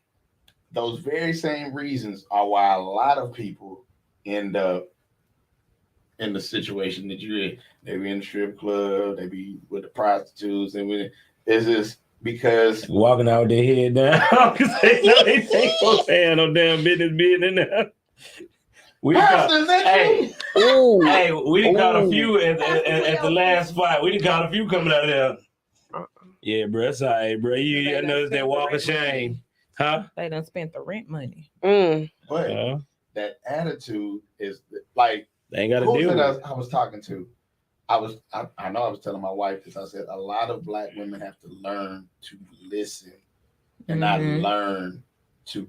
those very same reasons are why a lot of people end up in the situation that you're in. They be in the strip club, they be with the prostitutes, and it's just because Walking out with their head down because they know they ain't supposed to have no damn business being in there. We Pastor, is that hey, Ooh. hey, we done caught a Ooh. few at the last spot. We done caught a few coming out of there. Yeah, bro, that's all right, bro. You know it's that walk of shame. Huh? They done spent the rent money. Mm. But that attitude is like They ain't got to who deal was with it I was talking to? I know I was telling my wife this. I said a lot of black women have to learn to listen and not learn to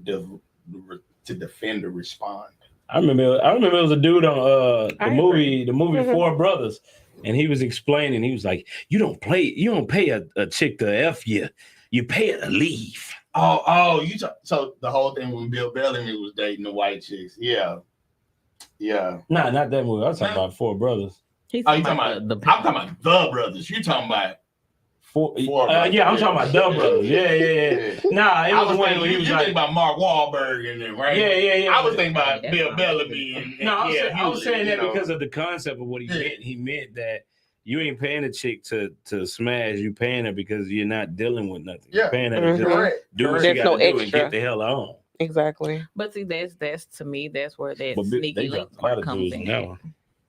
defend or respond. I remember it was a dude on the movie Four Brothers, and he was explaining. He was like, you don't pay a chick to F you. You pay her to leave. Oh, so the whole thing when Bill Bellamy was dating the white chicks. Yeah. Nah, not that movie. I was talking about Four Brothers. I'm talking about the brothers. You talking about Four brothers. Yeah, I'm talking about the brothers. Yeah. Nah, it was when he was you like think about Mark Wahlberg and them, right? Yeah. I was thinking about Bill Bellamy and I was saying that know. because of the concept of what he meant. He meant that you ain't paying a chick to smash. You paying her because you're not dealing with nothing. You're paying her to just do what you got to do and get the hell on. Exactly. But see, that's to me, that's where that But sneaky link part comes in. Now.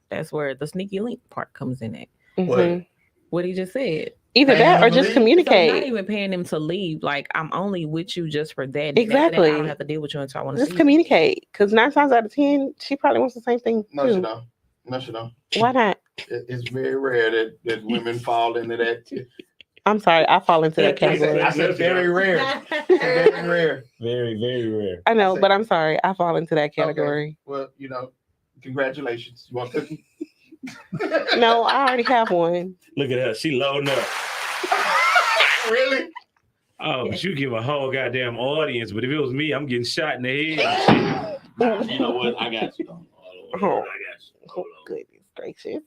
That's where the sneaky link part comes in at. Mm-hmm. What he just said. Either that or just communicate. So not even paying him to leave. Like, I'm only with you just for that. Exactly. That I don't have to deal with you until I want to just communicate. Because 9 times out of 10, she probably wants the same thing. No, too. she don't. Why not? It's very rare that women fall into that. I'm sorry, I fall into that category. I said very rare. Very rare. Very, very rare. I know, but I'm sorry, I fall into that category. Okay. Well, congratulations. You want a cookie? No, I already have one. Look at her. She loading up. Really? Oh, but you give a whole goddamn audience. But if it was me, I'm getting shot in the head. You know what? I got you. I got you. Oh, goodness gracious.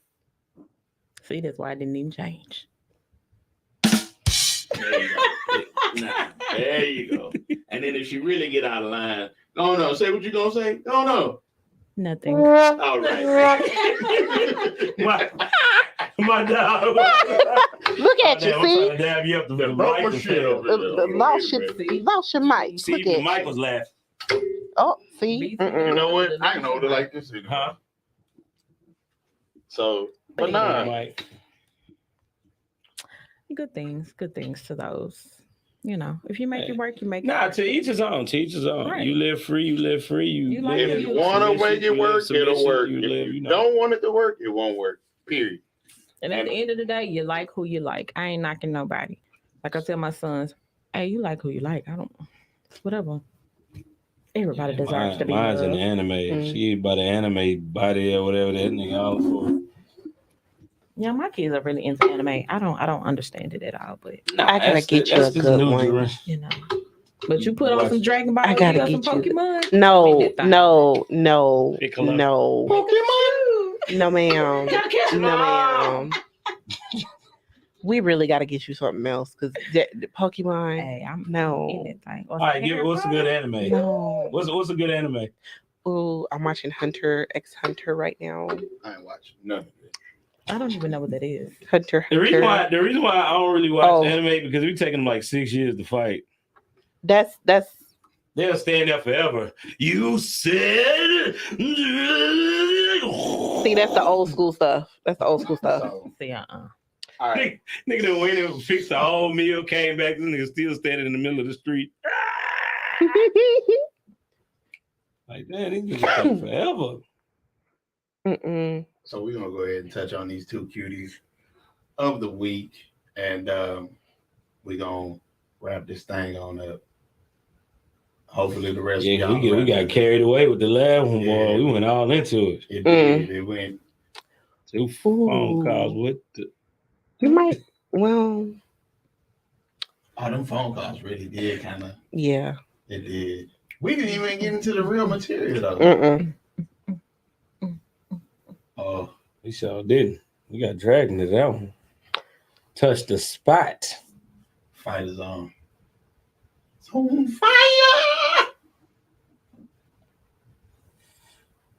See, that's why I didn't even change. There you go. There you go. And then if she really get out of line, no, say what you gonna say. No. Nothing. All right. my dog. Look at you, see? I'm dab you up the lost your mic. See, Look at the mic you. was laughing. Oh, see? You know what? I can hold it like this. Huh? So, but nah. Good things to those. You know, if you make it work, you make it Nah, work. to each his own. Right. You live free. You like if you want to make it work, it'll work. If you don't want it to work, it won't work. Period. And at the end of the day, you like who you like. I ain't knocking nobody. Like I tell my sons, hey, you like who you like. I don't, whatever. Everybody deserves to be mine's loved. in the anime. She by the anime body or whatever that nigga all for. Yeah, my kids are really into anime. I don't understand it at all, but I gotta get you a good one. You know. But you put on some Dragon Ball, I gotta get some Pokemon. No. Pokemon. No, ma'am. We really got to get you something else because the Pokemon. Hey, I'm no. in that thing. All right, what's a good anime? No. What's a good anime? Oh, I'm watching Hunter x Hunter right now. I ain't watching none. I don't even know what that is. Hunter. The reason why I don't really watch anime because we taking them like 6 years to fight. That's. They'll stand there forever. You said. See, that's the old school stuff. See, All right. Nigga done went and fixed the whole meal, came back, this nigga still standing in the middle of the street. Like, man, these niggas take forever. Mm-mm. So we're gonna go ahead and touch on these two cuties of the week, and we're gonna wrap this thing on up. Hopefully the rest of Yeah, y'all we got carried away with the last one, boy. Yeah. We went all into it. It did. It went. 2 phone calls with the. You might. Well, Oh, them phone calls really did kind of. yeah. It did. We didn't even get into the real material though. Mm-mm. Oh, We sure didn't. We got dragged into that one. Touched the spot. fight is on. It's on fire.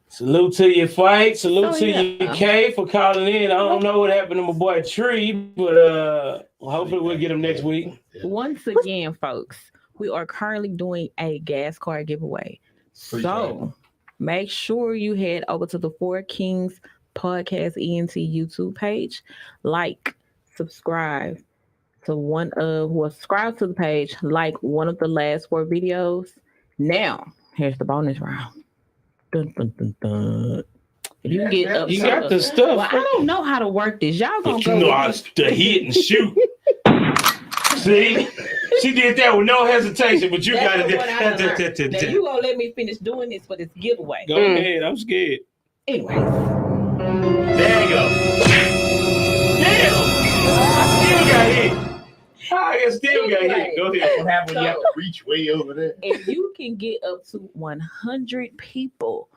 Salute to your fight. Salute to yeah. your K for calling in. I don't know what happened to my boy Tree, but hopefully we'll get him next week. Once again, folks, we are currently doing a gas card giveaway. So make sure you head over to the Four Kings Podcast ENT YouTube page, like, subscribe to subscribe to the page, like one of the last 4 videos. Now, here's the bonus round. Dun, dun, dun, dun. If you get up, You got the stuff. Well, I don't know how to work this. Y'all gonna But go. you know how to hit and shoot. See? She did that with no hesitation, but you got That's it. the one I done learned. Now you gonna let me finish doing this for this giveaway? Go ahead. I'm scared. Anyway, There you go. Damn! I still got hit. I still got hit. Go ahead. What happened? You have to reach way over there. if you can get up to 100 people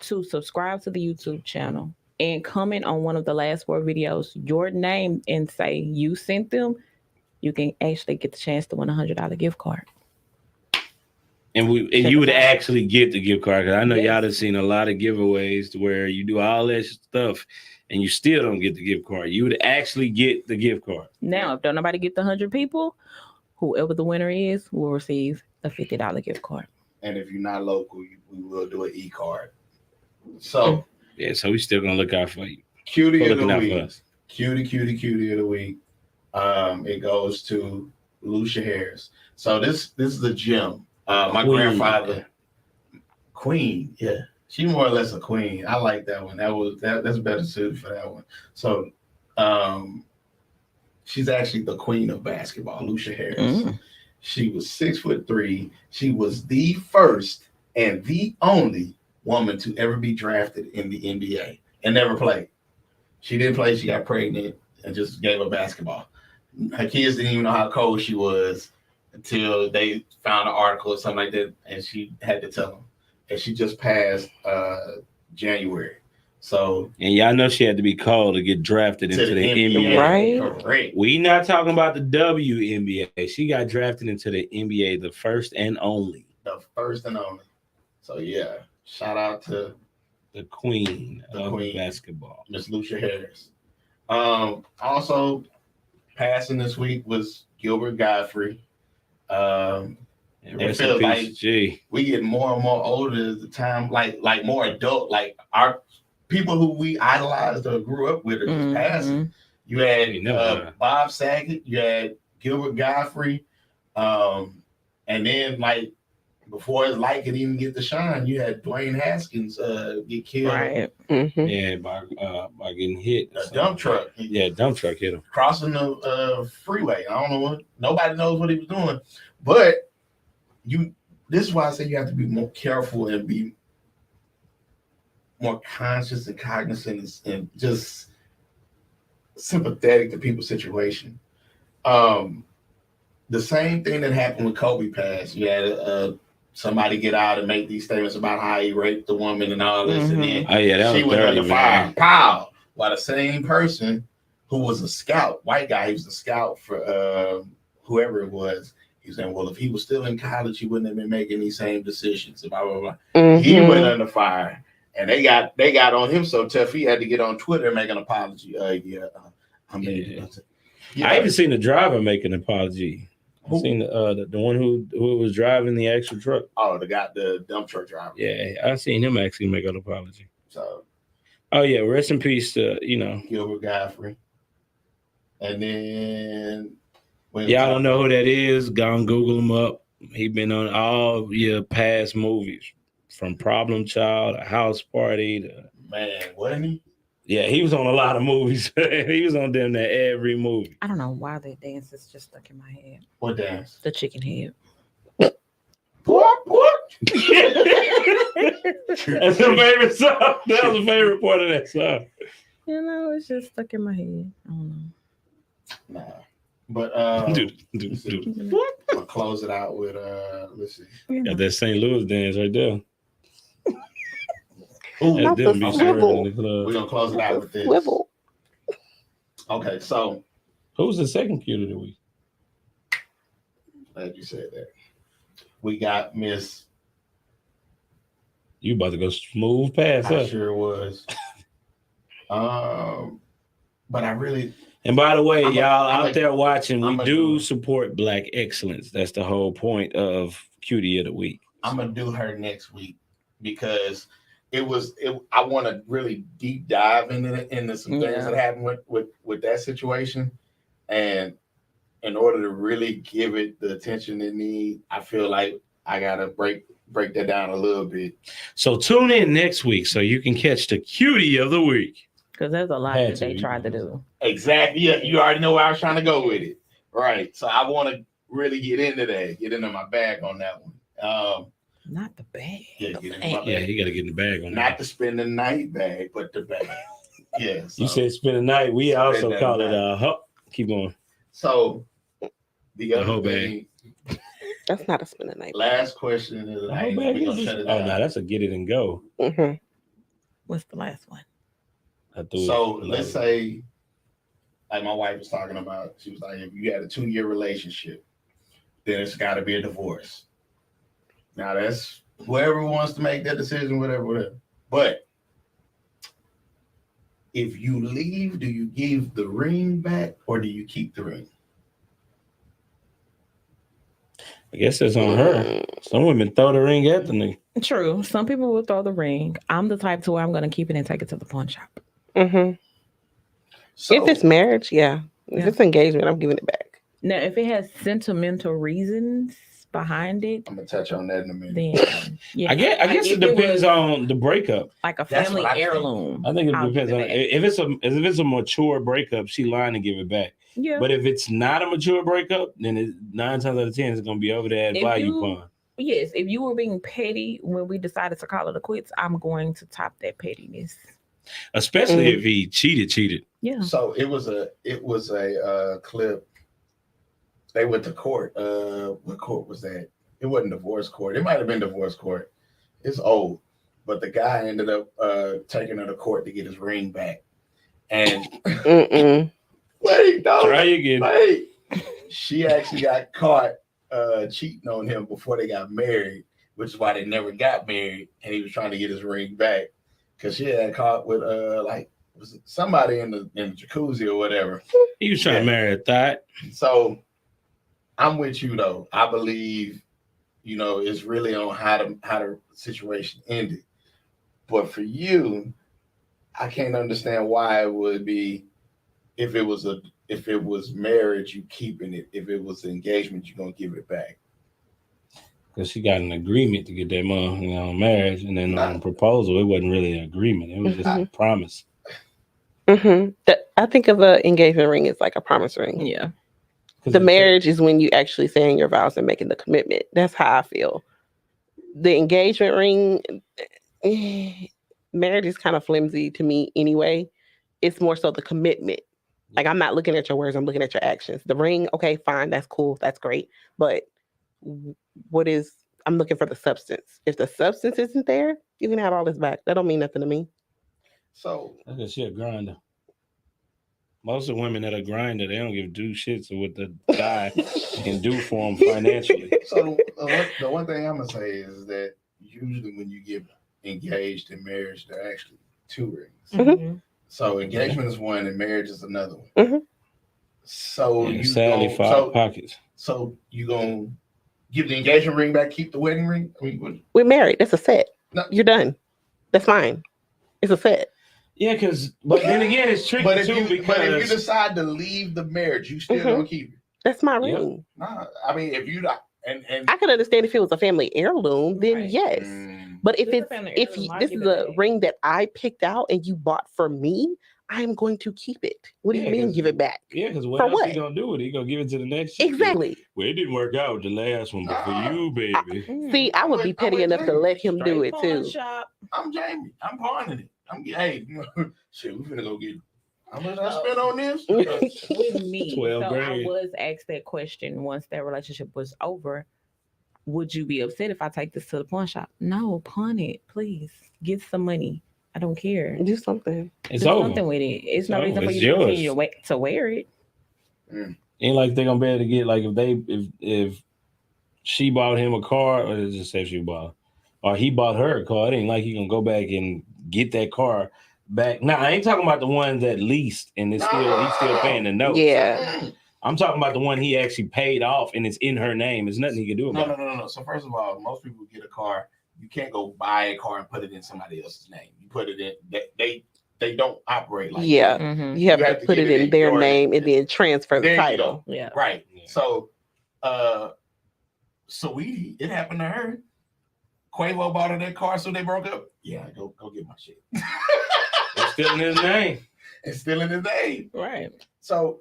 to subscribe to the YouTube channel and comment on one of the last 4 videos, your name, and say you sent them, you can actually get the chance to win $100 gift card. And you would actually get the gift card, because I know y'all have seen a lot of giveaways to where you do all that stuff and you still don't get the gift card. You would actually get the gift card. Now, if don't nobody get the 100 people, whoever the winner is will receive a $50 gift card. And if you're not local, we will do an e-card. So yeah, so we still gonna look out for you. Cutie of the week. Cutie of the week. It goes to Lucia Harris. So this is a gem. My Queen. grandfather, Queen, yeah, she more or less a queen. I like that one. That's better suited for that one. So, she's actually the queen of basketball, Lucia Harris. She was 6'3". She was the first and the only woman to ever be drafted in the NBA and never played. She didn't play. She got pregnant and just gave up basketball. Her kids didn't even know how cold she was until they found an article or something like that, and she had to tell them. And she just passed January. So, and y'all know she had to be called to get drafted into the NBA. Right? Correct. We not talking about the WNBA. She got drafted into the NBA, the first and only. The first and only. So yeah, shout out to the queen of basketball, Miss Lucia Harris. Also passing this week was Gilbert Godfrey. It feels like we get more and more older as the time, like more adult, like our people who we idolized or grew up with are just passing. You had Bob Saget, you had Gilbert Godfrey, and then like before his light could even get the shine, you had Dwayne Haskins get killed. Right. Yeah, by getting hit. A dump truck. Yeah, dump truck hit him. Crossing the freeway. I don't know what. Nobody knows what he was doing. But this is why I say you have to be more careful and be more conscious and cognizant and just sympathetic to people's situation. The same thing that happened with Kobe passed. You had somebody get out and make these statements about how he raped the woman and all this, and then she went under fire. Pow! While the same person who was a scout, white guy, he was a scout for whoever it was. He was saying, well, if he was still in college, he wouldn't have been making these same decisions. Blah blah blah. He went under fire, and they got on him so tough he had to get on Twitter and make an apology. I even seen the driver make an apology. I seen the one who was driving the actual truck. Oh, the dump truck driver. Yeah, I seen him actually make an apology. So, oh yeah, rest in peace to Gilbert Godfrey. And then y'all don't know who that is, go and Google him up. He been on all your past movies, from Problem Child, A House Party. Man, wasn't he? Yeah, he was on a lot of movies. He was on damn near every movie. I don't know why that dance is just stuck in my head. What dance? The chicken head. What? That's your favorite song. That was the favorite part of that song. You know, it's just stuck in my head. I don't know. Nah. But Dude. I'll close it out with let's see. Got that St. Louis dance right there. Ooh, Not That's them the be swivel. swerving in the club. we're gonna close it out with this. Swivel. Okay, so Who's the second cute of the week? glad you said that. We got Miss. You about to go smooth past I us. sure was. But I really. And by the way, I'm out there watching, we I'm do support Black excellence. That's the whole point of Cutie of the Week. I'm gonna do her next week because I want to really deep dive into some things that happened with that situation, and in order to really give it the attention it needs, I feel like I gotta break that down a little bit. So tune in next week so you can catch the Cutie of the Week. Because there's a lot that they tried to do. Exactly. Yeah, you already know where I was trying to go with it. Right. So I want to really get into my bag on that one. Not the bag. Yeah, get in my bag. Yeah, you got to get in the bag on that. Not the spend the night bag, but the bag. Yeah. So, You said spend the night. We also call it keep going. So the other whole thing, That's not a spin the night. last question of the The whole night. bag We're gonna is shut it oh down. no, that's a get it and go. Mm-hmm. What's the last one? So let's say, like my wife was talking about, she was like, if you had a 2-year relationship, then it's got to be a divorce. Now that's whoever wants to make that decision, whatever. But if you leave, do you give the ring back or do you keep the ring? I guess it's on her. Some women throw the ring at the nigga. True. Some people will throw the ring. I'm the type to where I'm going to keep it and take it to the pawn shop. Mm-hmm. So, If it's marriage, yeah. If it's engagement, I'm giving it back. Now, if it has sentimental reasons behind it, I'm gonna touch on that in a minute. then yeah. I guess it depends on the breakup. Like a That's family what I think. heirloom. I think it I'll depends give on it back. if it's a mature breakup, she lying to give it back. Yeah. But if it's not a mature breakup, then 9 times out of 10 it's gonna be over there at If value you- pawn. Yes, if you were being petty when we decided to call it a quits, I'm going to top that pettiness. Especially if he cheated. Yeah. So it was a clip. They went to court. What court was that? It wasn't divorce court. It might have been divorce court. It's old, but the guy ended up taking her to court to get his ring back. And wait, no, Try again. wait. She actually got caught cheating on him before they got married, which is why they never got married. And he was trying to get his ring back because she had caught with was it somebody in the jacuzzi or whatever. He was trying to marry a thought. So I'm with you though. I believe, it's really on how the situation ended. But for you, I can't understand why it would be if it was marriage, you keeping it. If it was engagement, you're gonna give it back. Because she got an agreement to get that money on marriage, and then on proposal, it wasn't really an agreement. It was just a promise. Mm-hmm. I think of an engagement ring as like a promise ring. Yeah. The marriage is when you actually saying your vows and making the commitment. That's how I feel. The engagement ring, marriage is kind of flimsy to me anyway. It's more so the commitment. Like, I'm not looking at your words, I'm looking at your actions. The ring, okay, fine, that's cool, that's great. But I'm looking for the substance. If the substance isn't there, you can have all this back. That don't mean nothing to me. So That's because she a grinder. Most of the women that are grinder, they don't give two shits of what the guy can do for them financially. So the one thing I'm gonna say is that usually when you get engaged in marriage, there are actually 2 rings. Mm-hmm. So engagement is one, and marriage is another one. Mm-hmm. So And you sadly, gon- 5 so, pockets. so you gonna give the engagement ring back, keep the wedding ring? I mean, We're married. That's a set. No. You're done. That's fine. It's a set. Yeah, but then again, it's tricky but if too you because decide to leave the marriage, you still Mhm. gonna keep it. That's my Yeah. ring. Nah, I mean, if you And I could understand if it was a family heirloom, then Right. yes. But if If it's a it's family if heirloom, I'll this give is it a back. ring that I picked out and you bought for me, I'm going to keep it. What do you Yeah, mean 'cause- give it back? Yeah, because what For else what? he gonna do with it? He gonna give it to the next chick? Exactly. Well, it didn't work out with the last one, but for you, baby. See, I would be petty enough to let him do it Pawn too. shop. I'm Jamie. I'm pawning it. Hey, shit, we finna go get. How much I spent on this? With me. 12 So I grand. was asked that question once that relationship was over. Would you be upset if I take this to the pawn shop? No, pawn it, please. Get some money. I don't care. Do something. It's Do over. something with it. It's no over. reason for It's you to continue yours. to wear it. Ain't like they're gonna be able to get like if she bought him a car, or just say she bought, or he bought her a car. It ain't like he gonna go back and get that car back. Now I ain't talking about the one that leased and he's still paying the notes. Yeah. I'm talking about the one he actually paid off and it's in her name. There's nothing he can do about it. No. So first of all, most people get a car. You can't go buy a car and put it in somebody else's name. You put it in. They don't operate like Yeah. that. Mm-hmm. You have to put it in their your name and then transfer the There you title. go. Yeah. Right. Yeah. So, Sweetie, it happened to her. Quavo bought her that car, so they broke up. Yeah, go get my shit. It's still in his name. It's still in his name. Right. So,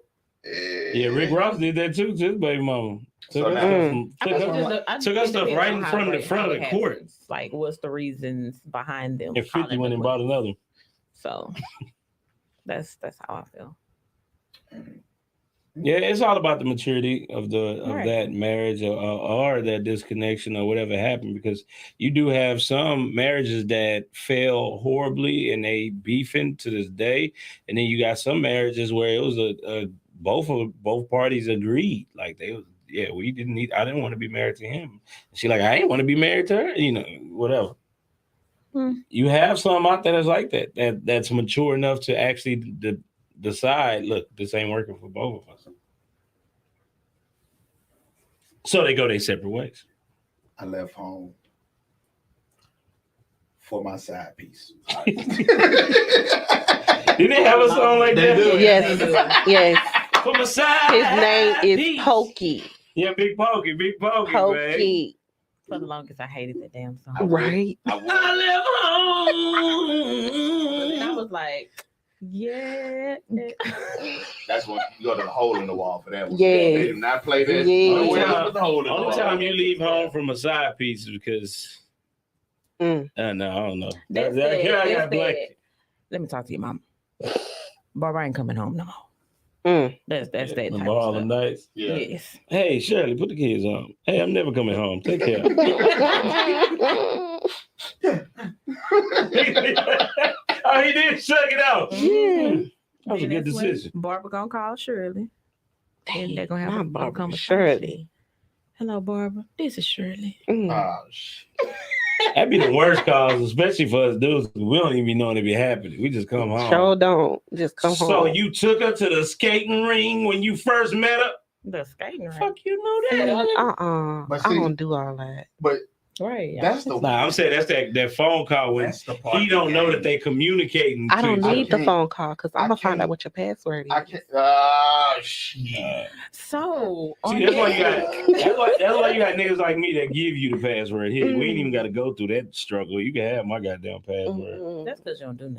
Yeah, Rick Ross did that too to his baby mama. So Took now- her stuff right in front of the court. Like, what's the reasons behind them? And 50 went and bought another. So that's how I feel. Yeah, it's all about the maturity of Right. that marriage or that disconnection or whatever happened, because you do have some marriages that fail horribly and they beefing to this day, and then you got some marriages where it was both parties agreed, like I didn't want to be married to him. She like, I didn't want to be married to her, whatever. You have some out there that's like that's mature enough to actually decide, look, this ain't working for both of us. So they go their separate ways. I left home for my side piece. Did they have a song like They that? do. Yes. Yes. For my side His name is piece. Pokey. Yeah, Big Pokey, man. Pokey. For the longest, I hated that damn song. Right. I left home. And I was like, yeah. That's when you go to the hole in the wall for that one. Yes. They do not play that. Yes. The hole in the Only wall. time you leave home from a side piece is because no, I don't know. That's I got black. Let me talk to your mom. Barbara ain't coming home no more. That's that type Remember all the of stuff. nights. Yeah. Yes. Hey, Shirley, put the kids on. Hey, I'm never coming home. Take care. Oh, he did shake it out. Yeah. That was a Then good that's when decision. Barbara gonna call Shirley. And they're gonna have Not a Barbara, conversation. Shirley. Hello, Barbara. This is Shirley. Oh, shit. That'd be the worst cause, especially for us dudes. We don't even know it be happening. We just come home. Sure don't. Just come home. So you took her to the skating ring when you first met her? The skating ring. Fuck, you know that? But I see- don't do all that. But Right. that's the Nah, I'm saying that's that phone call when that's the part. he don't know that they communicating. I don't to need you. the can't- phone call because I'm I gonna find can't- out what your password is. I can't. Oh shit. So See, that's why you got that's why you got niggas like me that give you the password. Here, we ain't even got to go through that struggle. You can have my goddamn password. That's because you don't do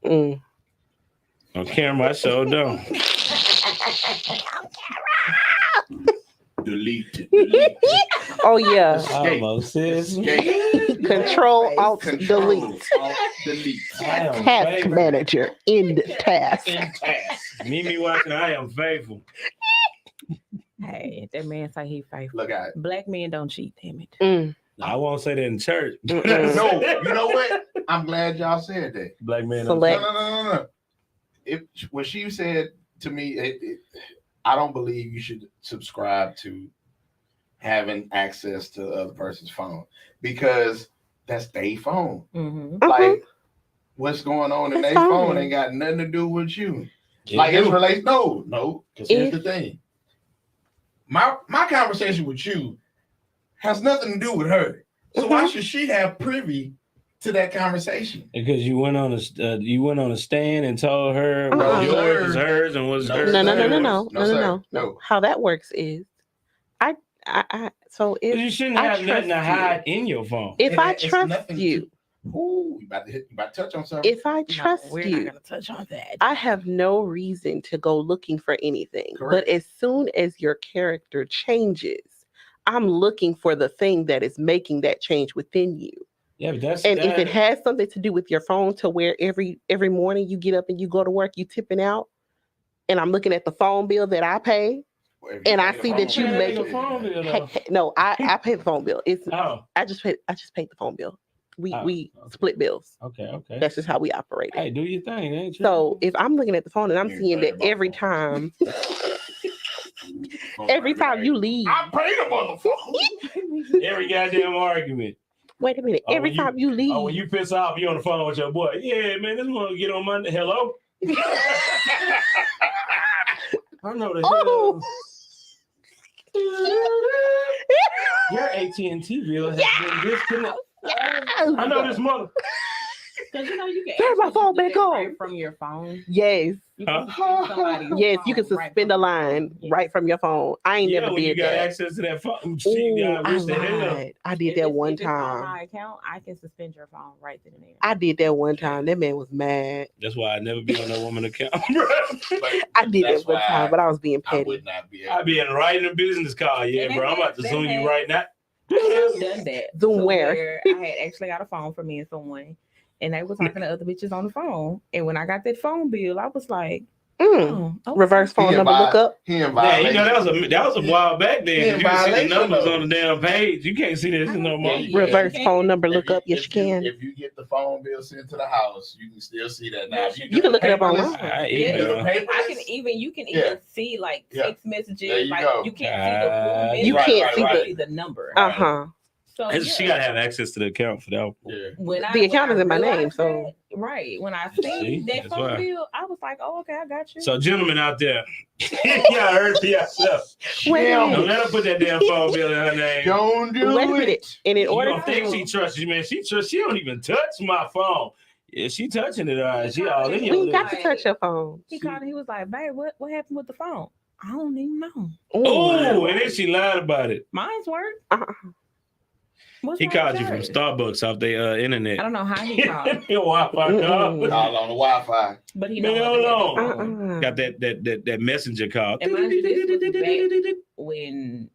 nothing. On camera, I sure don't. Delete. Oh yeah. Almost sis. Control Alt Control, Delete. Alt, delete. I am Task faithful. manager. End task. Meet me watching. I am faithful. Hey, that man say he faithful. Look at Black men don't cheat, damn it. I won't say that in church. No, you know what? I'm glad y'all said that. Black man. Select. No. When she said to me, I don't believe you should subscribe to having access to the other person's phone because that's their phone. Mm-hmm. Like what's going on in That's their fine. phone ain't got nothing to do with you. It Like it's do. related. No. Because here's If- the thing. My conversation with you has nothing to do with her. So why should she have privy to that conversation? Because you went on a stand and told her Uh-uh. what's yours Sir. is hers and what's No, hers. No. sir. No, sir. How that works is I So if You shouldn't I have nothing to trust you. hide in your phone. If I It's trust nothing you, Ooh, you about to touch on something. if I trust we're you, not gonna touch on that. I have no reason to go looking for anything. Correct. But as soon as your character changes, I'm looking for the thing that is making that change within you. Yeah, but that's And if it has something to do with your phone, to where every morning you get up and you go to work, you tipping out, and I'm looking at the phone bill that I pay, and I see that you make a phone bill. no, I pay the phone bill. It's Oh, I just paid the phone bill. We okay. split bills. Okay. That's just how we operate it. Hey, do your thing, ain't you? So if I'm looking at the phone and I'm You seeing ain't that paying every about time every time you leave, I paid him on the phone. Every goddamn argument. wait a minute, every time you leave, Oh, when you piss off, you on the phone with your boy. Yeah, man, this one get on Monday. Hello. I know the hell. Your AT&T bill has been disconnected. I know this mother. Because you can turn my actually phone do back that on. right from your phone. Yes. You can suspend somebody's Yes, you can phone right suspend from a your line phone. Yes. right from your phone. I ain't Yeah, never when you did got that. access to that phone. Ooh, I wish the hell. lied. I did If that it's- one if it's on time. my account, I can suspend your phone right then and there. I did that one time. That man was mad. That's why I never be on that woman account. I did that one time, but I was being I petty. would not be. I be in writing a business call. Yeah, And bro, I'm that about to has- zoom that you has- right now. I have done that. Zoom to where? I had actually got a phone from me and someone, and they were talking to other bitches on the phone. And when I got that phone bill, I was like, Mm. oh, Reverse phone number lookup. He in Yeah, you violation. know that was a while back then. Yeah, You can see the violation numbers though. on the damn page. You can't see this no more. Yeah, Reverse you phone can. number If lookup. you- Yes, you can. If you get the phone bill sent to the house, you can still see that now. If You can look it up paperless- online. You do the I can paperless? you can Yeah. even see like Yeah. text There messages. you Like go. you can't see the full message. You can't see but the- see the number. Uh-huh. So And yeah. she gotta have access to the account for that. Yeah. When The account when is in my realized name, so- that, right. When I See, seen that that's phone why. bill, I was like, "Oh, okay, I got you." So, gentlemen out there, y'all heard for yourself. Wait a Yeah. Don't minute. let her put that damn phone bill in her name. Don't do Wait a it. minute. And in You order don't think she to, trusts you, man? She don't even touch my phone. Yeah, she touching it. All right, she all in we your ain't got list. to touch your phone. He called and he was like, "Babe, what happened with the phone?" I don't even know. Oh, and then she lied about it. Mine's work. Uh-uh. What's He wrong called with you from yours? Starbucks off their internet. I don't know how he called, Your Wi-Fi Mm-mm. call. Call on the Wi-Fi. but he Man, don't hold on. have the phone. Got that messenger call. And mind you, this was back when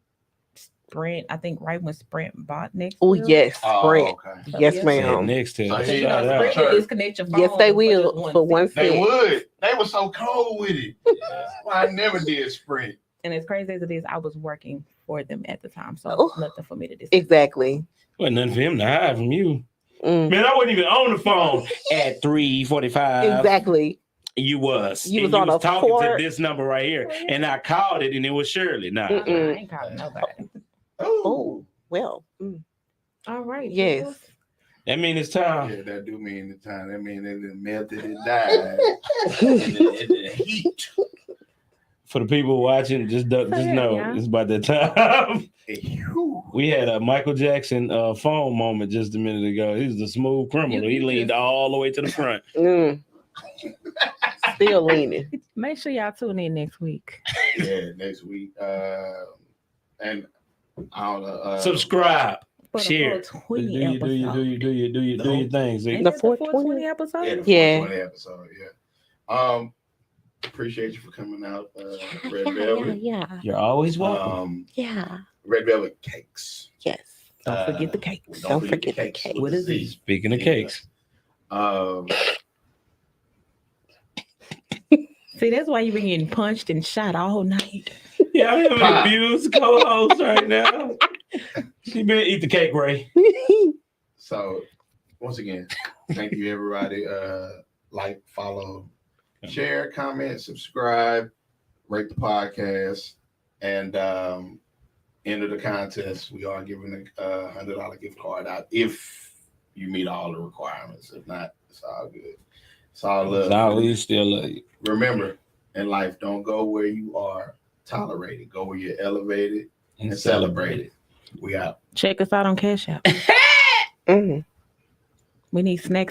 Sprint, I think right when Sprint bought Next. Oh, yes, Oh, Sprint. okay. Yes, Yeah. Said ma'am. next to So her. he- You know, Shout Sprint out. Sure. would disconnect your phone. Yes, they will for one They cent. would. They were so cold with it. Well, I never did Sprint. And as crazy as it is, I was working for them at the time, so Oh. nothing for me to discuss. Exactly. Wasn't nothing for him to hide from you. Mm. Man, I wasn't even on the phone at 3:45. Exactly. You was. You And was on a talking four- to this number right here. And I called it and it was Shirley. Nah. I ain't calling nobody. Oh, well. All right. Yes. Jules. That means it's time. Yeah, that do mean the time. That mean it melted and died in the heat. For the people watching, just yeah, know yeah. it's about that time. Phew. We had a Michael Jackson phone moment just a minute ago. He was the smooth criminal. He leaned all the way to the front. Still leaning. Make sure y'all tune in next week. Yeah, next week. And I don't know. Subscribe. For the Share. 420 Do your thing. See? Ain't The that 420 episode? Yeah, the Yeah. 420 episode. Yeah. Appreciate you for coming out, Red Velvet. Yeah. You're always welcome. Yeah. Red Velvet cakes. Yes. Don't forget the cakes. Don't forget the cakes. with What a is Z. it? Speaking of Yeah. cakes. See, that's why you been getting punched and shot all night. Yeah, I'm having an abused co-host right now. She better eat the cake, Ray. So, once again, thank you, everybody. Like, follow, share, comment, subscribe, rate the podcast, and end of the contest. We are giving a $100 gift card out if you meet all the requirements. If not, it's all good. It's all love. We still love you. Remember, in life, don't go where you are tolerated. Go where you're elevated and celebrated. We out. Check us out on Cash App. Mm. We need snacks